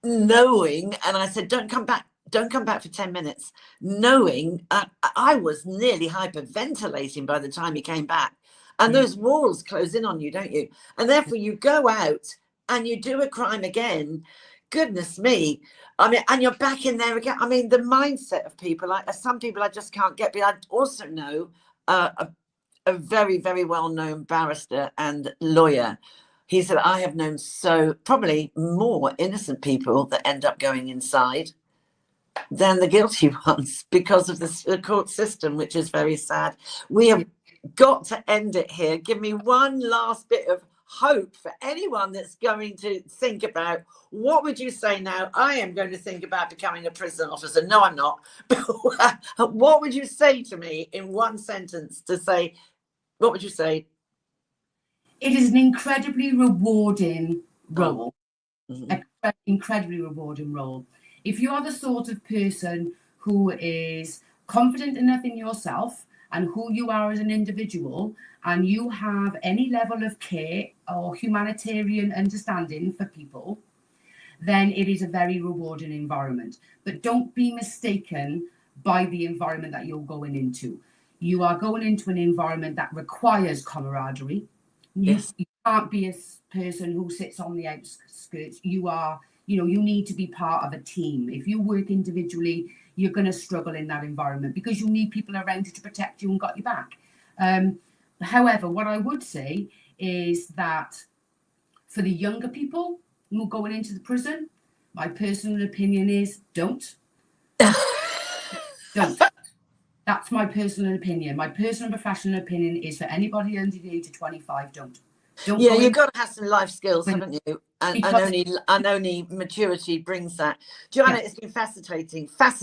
knowing. And I said, don't come back for 10 minutes, knowing I was nearly hyperventilating by the time he came back. And those walls close in on you, don't you? And therefore you go out and you do a crime again. Goodness me. I mean, and you're back in there again. I mean, the mindset of people, like some people I just can't get. But I also know a very, very well-known barrister and lawyer. He said, I have known probably more innocent people that end up going inside than the guilty ones because of the court system, which is very sad. We have got to end it here. Give me one last bit of hope for anyone that's going to think about, what would you say now? I am going to think about becoming a prison officer. No, I'm not. What would you say to me in one sentence to say, what would you say? It is an incredibly rewarding role. Mm-hmm. Incredibly rewarding role. If you are the sort of person who is confident enough in yourself and who you are as an individual, and you have any level of care or humanitarian understanding for people, then it is a very rewarding environment. But don't be mistaken by the environment that you're going into. You are going into an environment that requires camaraderie. You can't be a person who sits on the outskirts. You are, you need to be part of a team. If you work individually, you're going to struggle in that environment because you need people around you to protect you and got your back. However, what I would say is that for the younger people who are going into the prison, my personal opinion is don't. Don't. That's my personal opinion. My personal professional opinion is for anybody under the age of 25, don't. Yeah, you've got to have some life skills, haven't you? And only maturity brings that. Johanna, it's been fascinating. Thank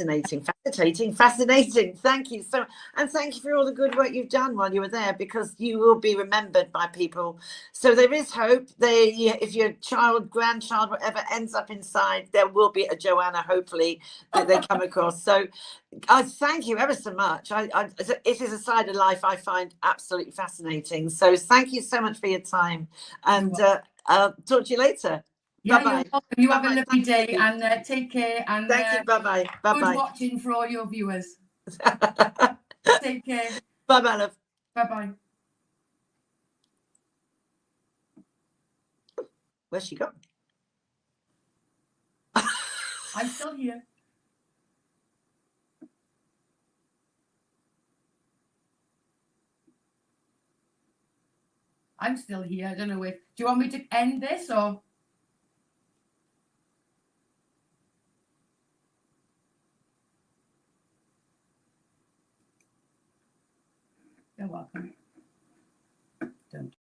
you so much. And thank you for all the good work you've done while you were there, because you will be remembered by people. So there is hope. If your child, grandchild, whatever ends up inside, there will be a Johanna, hopefully, that they come across. So I thank you ever so much. It is a side of life I find absolutely fascinating. So thank you so much for your time. And I'll talk to you later. Yeah, bye-bye. You have a lovely day and take care. And thank you. Bye-bye. Bye-bye. Good watching for all your viewers. Take care. Bye-bye, love. Bye-bye. Where's she gone? I'm still here. I'm still here. I don't know if... Do you want me to end this or... You're welcome. Don't.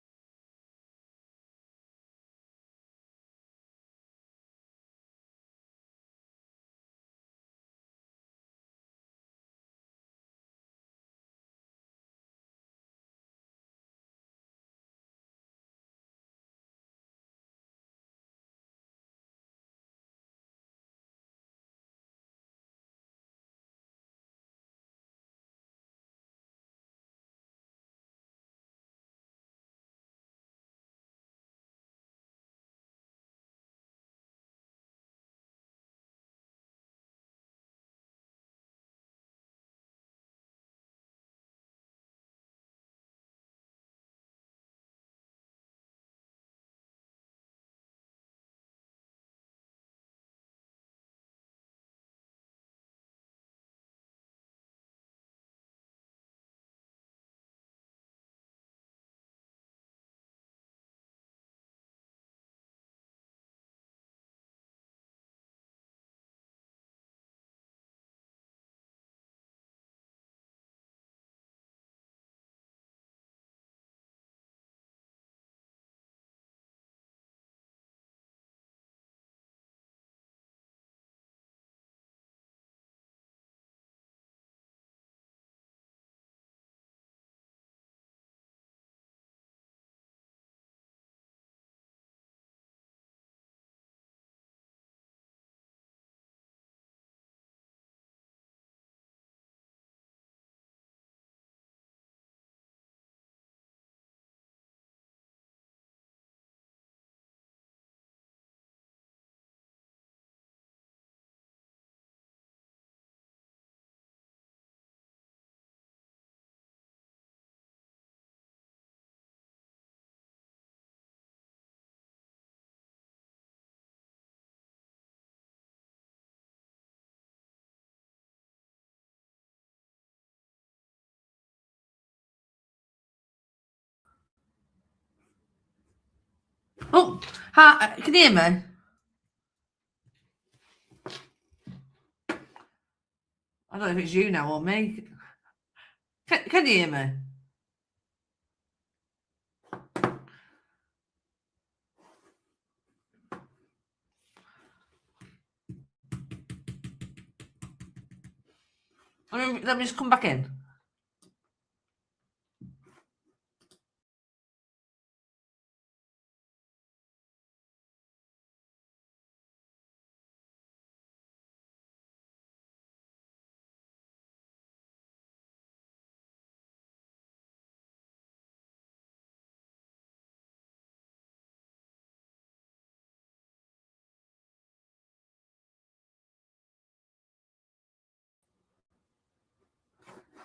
Oh, hi, can you hear me? I don't know if it's you now or me. Can you hear me? Let me just come back in.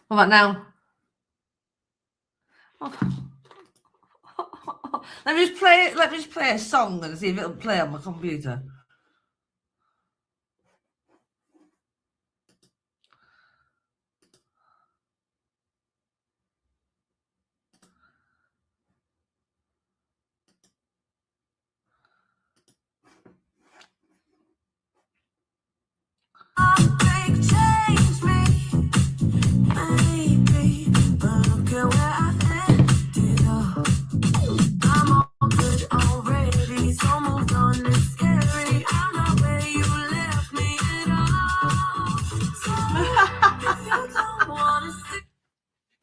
What about now? Oh. Let me just play a song and see if it'll play on my computer.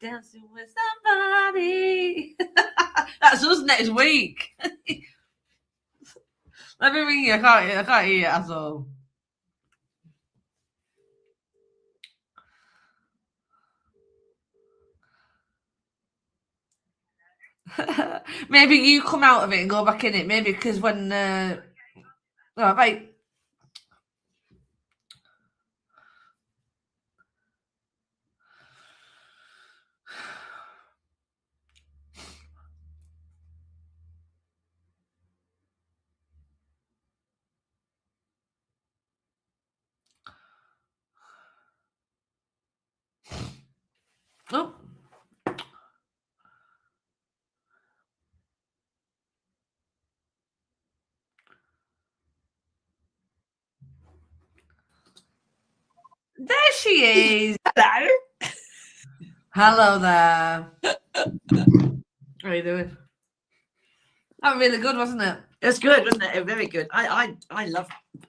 Dancing with somebody. That's us next week. Let me ring you. I can't hear it at all. Maybe you come out of it and go back in it. Maybe because when all right, bye. Oh. There she is. Hello. Hello there. How are you doing? That was really good, wasn't it? It was good, wasn't it? Very good. I'm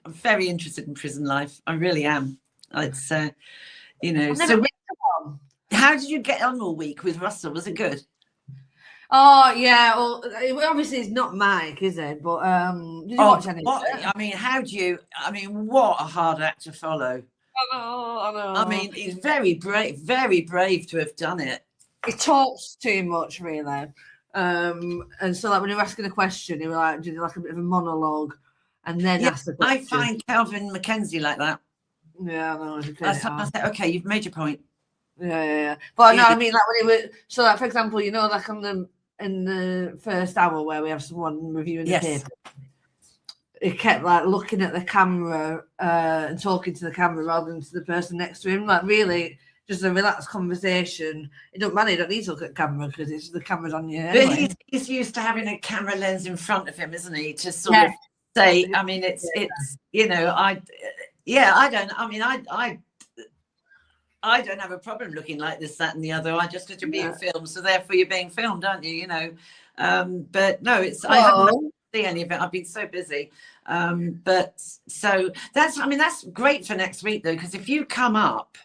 very interested in prison life. I really am. It's you know. So how did you get on all week with Russell? Was it good? Oh yeah. Well, obviously it's not Mike, is it? But did you watch any? I mean, how do you? I mean, what a hard act to follow. I know. I mean, he's very brave to have done it. He talks too much, really. And so like when you were asking a question, he was like, did like a bit of a monologue and then ask the question. I find Calvin Mackenzie like that. Yeah, I know. I said, okay, you've made your point. Yeah. But no, I mean, like when he was, so like for example, you know, like in the first hour where we have someone reviewing the paper, he kept like looking at the camera and talking to the camera rather than to the person next to him. Like really, just a relaxed conversation. It don't matter. You don't need to look at the camera because it's the camera's on you. Anyway. But he's used to having a camera lens in front of him, isn't he? To sort of say, I mean, it's you know, I don't have a problem looking like this, that, and the other. I just got to be filmed, so therefore you're being filmed, aren't you? You know, but no, I haven't see any of it. I've been so busy. But so that's great for next week though, because if you come up,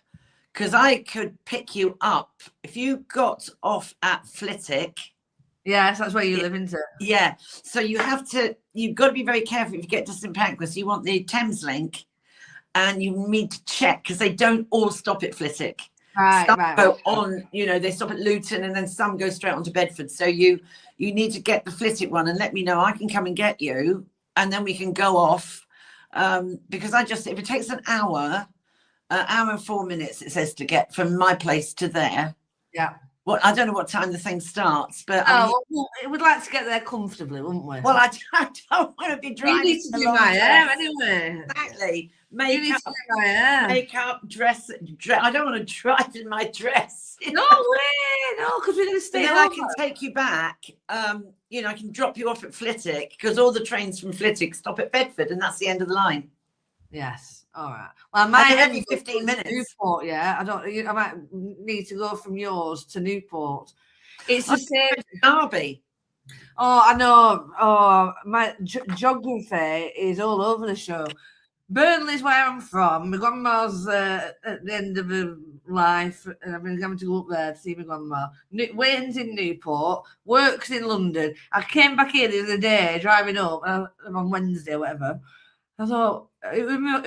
because I could pick you up if you got off at Flitwick. Yes, that's where you live, isn't it? Yeah. So you've got to be very careful if you get to St Pancras. You want the Thames link, and you need to check because they don't all stop at Flitwick. Some go on, you know, they stop at Luton and then some go straight on to Bedford. So you need to get the Flitwick one and let me know. I can come and get you and then we can go off. Because if it takes an hour and 4 minutes, it says to get from my place to there. Yeah. Well, I don't know what time the thing starts, but we'd like to get there comfortably, wouldn't we? Well, I don't want to be driving. You need to do my hair anyway. Exactly. makeup, dress. I don't want to drive in my dress. No way, no, because we're going to stay. Then I can take you back. I can drop you off at Flitwick because all the trains from Flitwick stop at Bedford, and that's the end of the line. Yes. All right. Well, I might only 15 minutes. Newport, yeah. I might need to go from yours to Newport. It's the same. Derby. Oh, I know. Oh, my geography is all over the show. Burnley's where I'm from. My grandma's at the end of her life, and I've been having to go up there to see my grandma. Wayne's in Newport, works in London. I came back here the other day, driving up on Wednesday or whatever. I thought,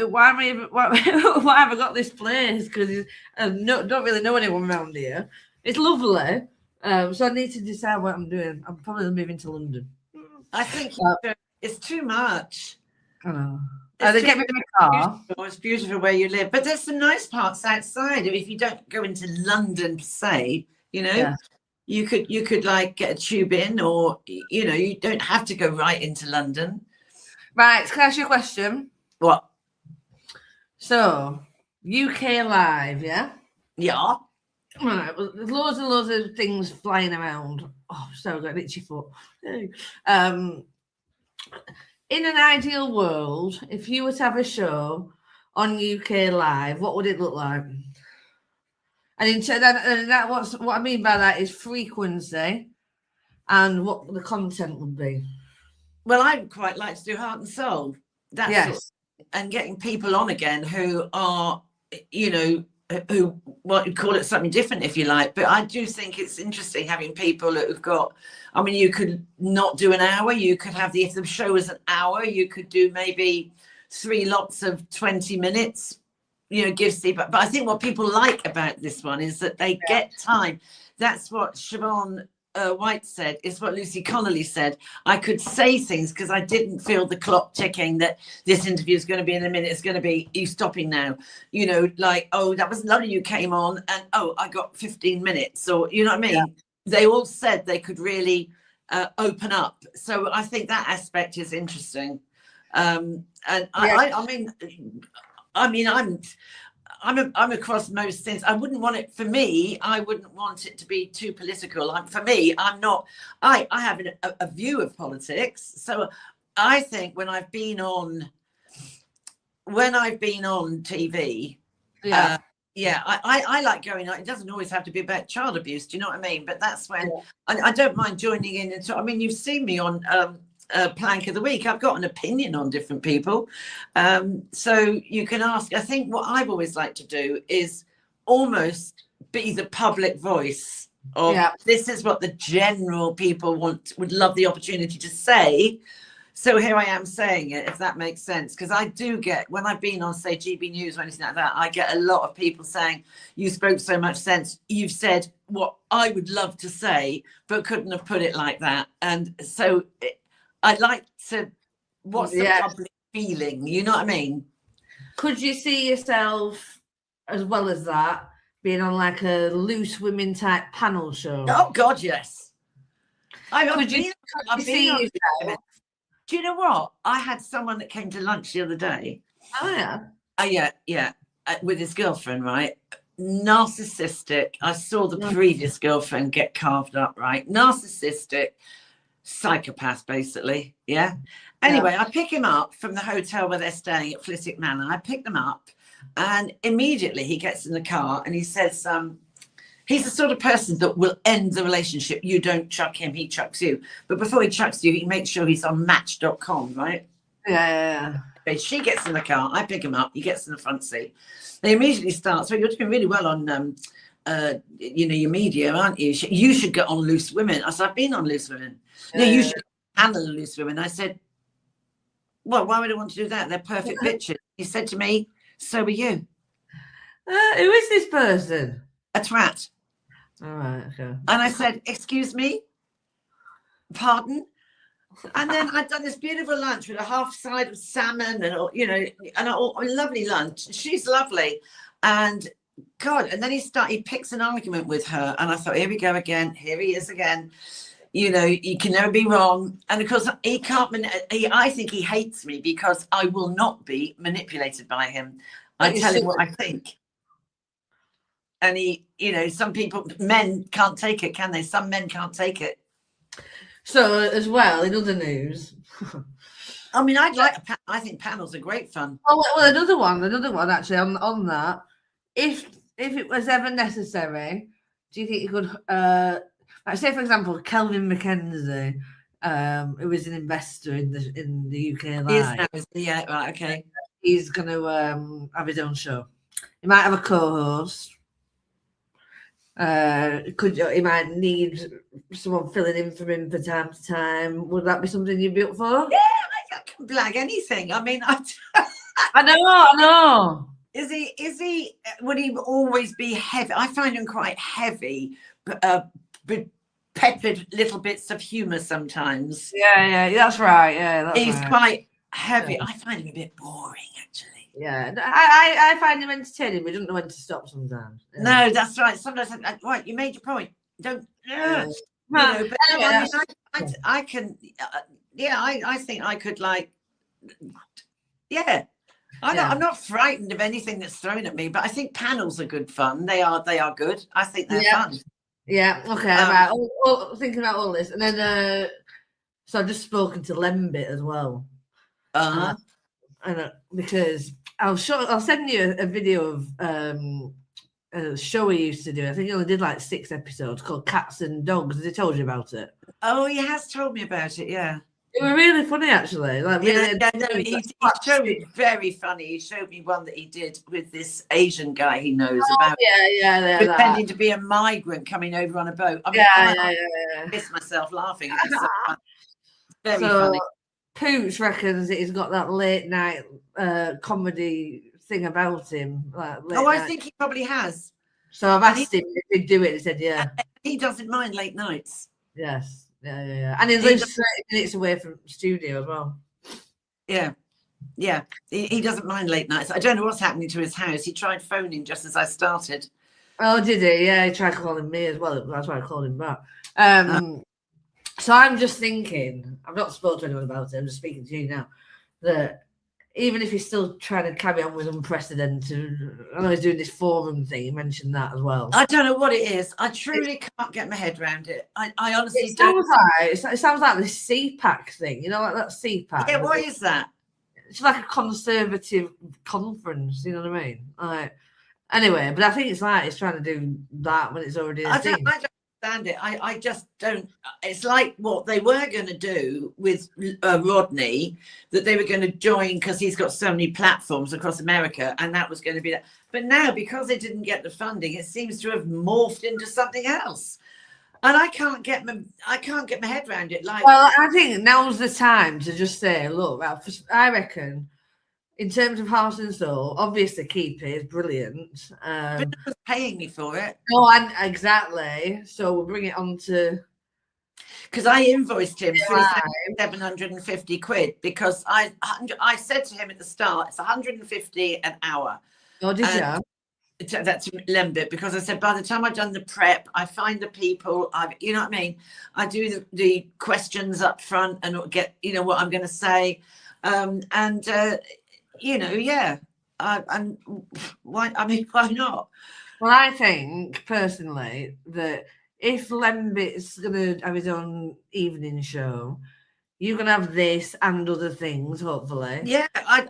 why have I got this place? Because I don't really know anyone around here. It's lovely. So I need to decide what I'm doing. I'm probably moving to London. I think it's too much. I know. They get me in my car. It's beautiful where you live, but there's some nice parts outside. If you don't go into London per se, you could like get a tube in, or you don't have to go right into London. Right, can I ask you a question? What? So, UK Live, yeah? Yeah. All right, well, there's loads of things flying around. Oh, sorry, I've got an itchy foot. In an ideal world, if you were to have a show on UK Live, what would it look like? And what I mean by that is frequency and what the content would be. Well, I'd quite like to do Heart and Soul. And getting people on again who are, who what you'd call it something different, if you like. But I do think it's interesting having people who've got. I mean, you could not do an hour. You could have if the show was an hour, you could do maybe 3 lots of 20 minutes. But I think what people like about this one is that they get time. That's what Siobhan White said. It's what Lucy Connolly said. I could say things because I didn't feel the clock ticking that this interview is going to be in a minute. It's going to be you stopping now. That was lovely you came on, and I got 15 minutes. Or you know what I mean? Yeah. They all said they could really open up. So I think that aspect is interesting. I'm across most things. I wouldn't want it for me. I wouldn't want it to be too political. For me, I'm not. I have a view of politics. So I think when I've been on TV, I like going on. It doesn't always have to be about child abuse. Do you know what I mean? But that's when I don't mind joining in. You've seen me on Plank of the Week. I've got an opinion on different people. So you can ask. I think what I've always liked to do is almost be the public voice of this is what the general people would love the opportunity to say. So here I am saying it, if that makes sense, because I do get, when I've been on, say, GB News or anything like that, I get a lot of people saying, you spoke so much sense. You've said what I would love to say, but couldn't have put it like that. And so I'd like to, what's the public feeling? You know what I mean? Could you see yourself, as well as that, being on like a Loose Women type panel show? Oh, God, yes. Do you know what? I had someone that came to lunch the other day. Oh, yeah. Yeah. With his girlfriend, right? Narcissistic. I saw the previous girlfriend get carved up, right? Narcissistic. Psychopath, basically. Yeah. Anyway, I pick him up from the hotel where they're staying at Flitwick Manor. I pick them up, and immediately he gets in the car and he says, he's the sort of person that will end the relationship. You don't chuck him, he chucks you. But before he chucks you, he makes sure he's on Match.com, right? Yeah. Okay, she gets in the car. I pick him up. He gets in the front seat. They immediately start. So you're doing really well on, your media, aren't you? You should get on Loose Women. I said, I've been on Loose Women. No, you should handle Loose Women. I said, well, why would I want to do that? They're perfect bitches. He said to me, so are you. Who is this person? A twat. All right, okay. And I said, excuse me? Pardon? And then I'd done this beautiful lunch with a half side of salmon and a lovely lunch. She's lovely. And God, and then he picks an argument with her. And I thought, here we go again. Here he is again. you know, you can never be wrong. And of course, he can't. I think he hates me because I will not be manipulated by him. I tell him what I think. And he, you know, some people, men can't take it, can they? Some men can't take it. So as well, in other news, I mean, I think panels are great fun. Oh well, another one actually on that. If it was ever necessary, do you think you could, like say for example, Kelvin McKenzie, who is an investor in the UK Live. Yeah, right, okay. He's going to have his own show. He might have a co-host. He might need someone filling in for him from time to time. Would that be something you'd be up for? Yeah, I can blag anything. I mean, I know. Is he? Would he always be heavy? I find him quite heavy, with peppered little bits of humour sometimes. Yeah, that's right. Yeah, he's quite heavy. Yeah. I find him a bit boring, actually. Yeah, I find him entertaining, but he doesn't know when to stop sometimes. Yeah. No, that's right. Sometimes, right, you made your point. Don't. You know, but anyway, I can. I think I could like. Yeah. I'm not frightened of anything that's thrown at me, but I think panels are good fun. They are good. I think they're fun. Yeah. Okay. Right. Thinking about all this, and then so I've just spoken to Lembit as well. And because I'll send you a video of a show he used to do. I think he only did like 6 episodes called Cats and Dogs. Has he told you about it? Oh, he has told me about it. Yeah. It was really funny, actually. Like, really, he showed me very funny. He showed me one that he did with this Asian guy he knows about. Pretending to be a migrant coming over on a boat. I mean, I missed myself laughing. It was so funny. Very funny. Pooch reckons that he's got that late night comedy thing about him. I think he probably has. So I've asked him if he'd do it. He said, yeah. He doesn't mind late nights. Yes. Yeah. And he lives 30 minutes away from the studio as well. Yeah. He doesn't mind late nights. I don't know what's happening to his house. He tried phoning just as I started. Oh, did he? Yeah, he tried calling me as well. That's why I called him back. So I'm just thinking, I've not spoken to anyone about it. I'm just speaking to you now. That even if he's still trying to carry on with Unprecedented, I know he's doing this forum thing. He mentioned that as well. I don't know what it is. I truly can't get my head around it. I honestly don't. It sounds like this CPAC thing. You know, like that CPAC. Yeah, what is that? It's like a conservative conference. You know what I mean? Anyway, but I think it's like he's trying to do that when it's already a thing. I don't understand it. I just don't. It's like what they were going to do with Rodney, that they were going to join because he's got so many platforms across America, and that was going to be that. But now, because they didn't get the funding, it seems to have morphed into something else, and I can't get my head around it. Well, I think now's the time to just say, look, I reckon. In terms of Heart and Soul, obviously Keep It is brilliant. But no one's paying me for it. No, exactly. So we'll bring it on to... Because I invoiced him £3,750 because I said to him at the start, it's 150 an hour. Oh, did you? That's Lembit, because I said by the time I've done the prep, I find the people, you know what I mean? I do the questions up front and get, what I'm going to say. Why not? Well, I think personally that if Lembit's going to have his own evening show, you're going to have this and other things, hopefully. Yeah, I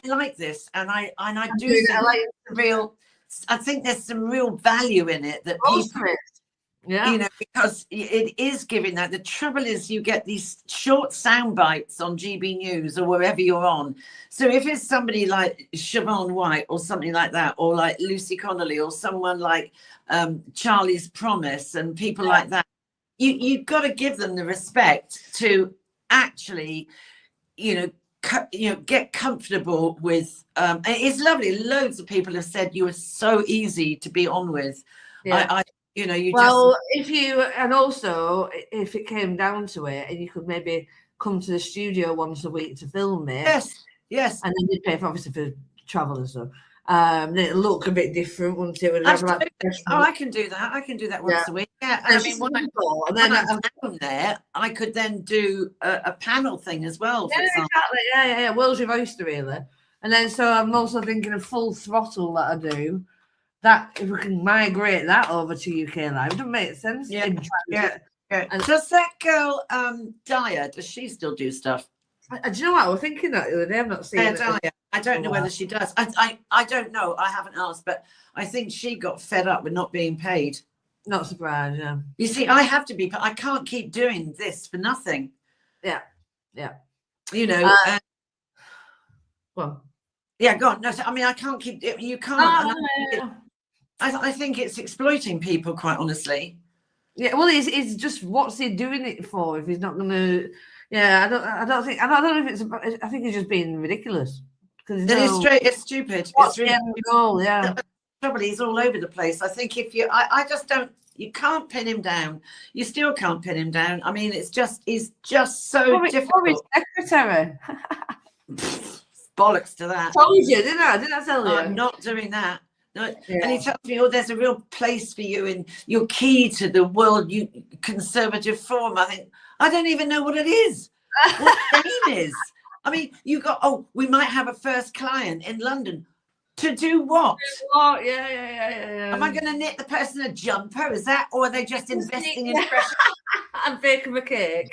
like this, and I think there's some real value in it that people. Yeah, because it is giving that. The trouble is you get these short sound bites on GB News or wherever you're on. So if it's somebody like Siobhan White or something like that, or like Lucy Connolly or someone like Charlie's Promise and people like that, you've got to give them the respect to actually, get comfortable with. It's lovely. Loads of people have said you were so easy to be on with. Yeah. If it came down to it, and you could maybe come to the studio once a week to film it. Yes. And then you'd pay for travel and stuff. It'll look a bit different, won't it? We'll have, like, I can do that. I can do that once a week. Yeah, and I mean, when I'm down there, I could then do a panel thing as well. For example. Exactly. Yeah. World's your oyster, really. And then, so I'm also thinking of Full Throttle that I do. That if we can migrate that over to UK Live, doesn't make sense. Yeah. And does that girl Dyer? Does she still do stuff? Do you know what? I was thinking that the other day. I've not seen it. Dyer. I don't know whether she does. I don't know. I haven't asked, but I think she got fed up with not being paid. Not surprised. Yeah. You see, I have to be. I can't keep doing this for nothing. Yeah. You know. Well. Yeah, go on. No, I mean, I can't keep. You can't. I think it's exploiting people, quite honestly. Yeah, well, it's just what's he doing it for if he's not going to? Yeah, I don't know if it's. I think he's just being ridiculous. It's stupid. What's it's really the end goal? Yeah. Probably he's all over the place. I think if you, I just don't. You can't pin him down. You still can't pin him down. I mean, he's just so difficult. Secretary. Bollocks to that. Told you, didn't I tell you? I'm not doing that. No. Yeah. And he tells me, there's a real place for you and you're key to the world conservative forum. I think, I don't even know what it is. What the name is. I mean, we might have a first client in London. To do what? Oh, yeah. Am I going to knit the person a jumper? Is that, or are they just investing in fresh air? And bake them a cake.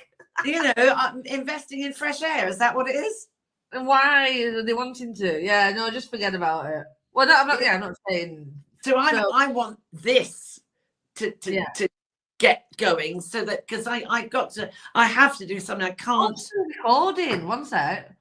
Investing in fresh air. Is that what it is? And why are they wanting to? Yeah, no, just forget about it. Well, no, I'm not saying. So I want this to get going, so that because I have to do something. I can't. Recording. One sec.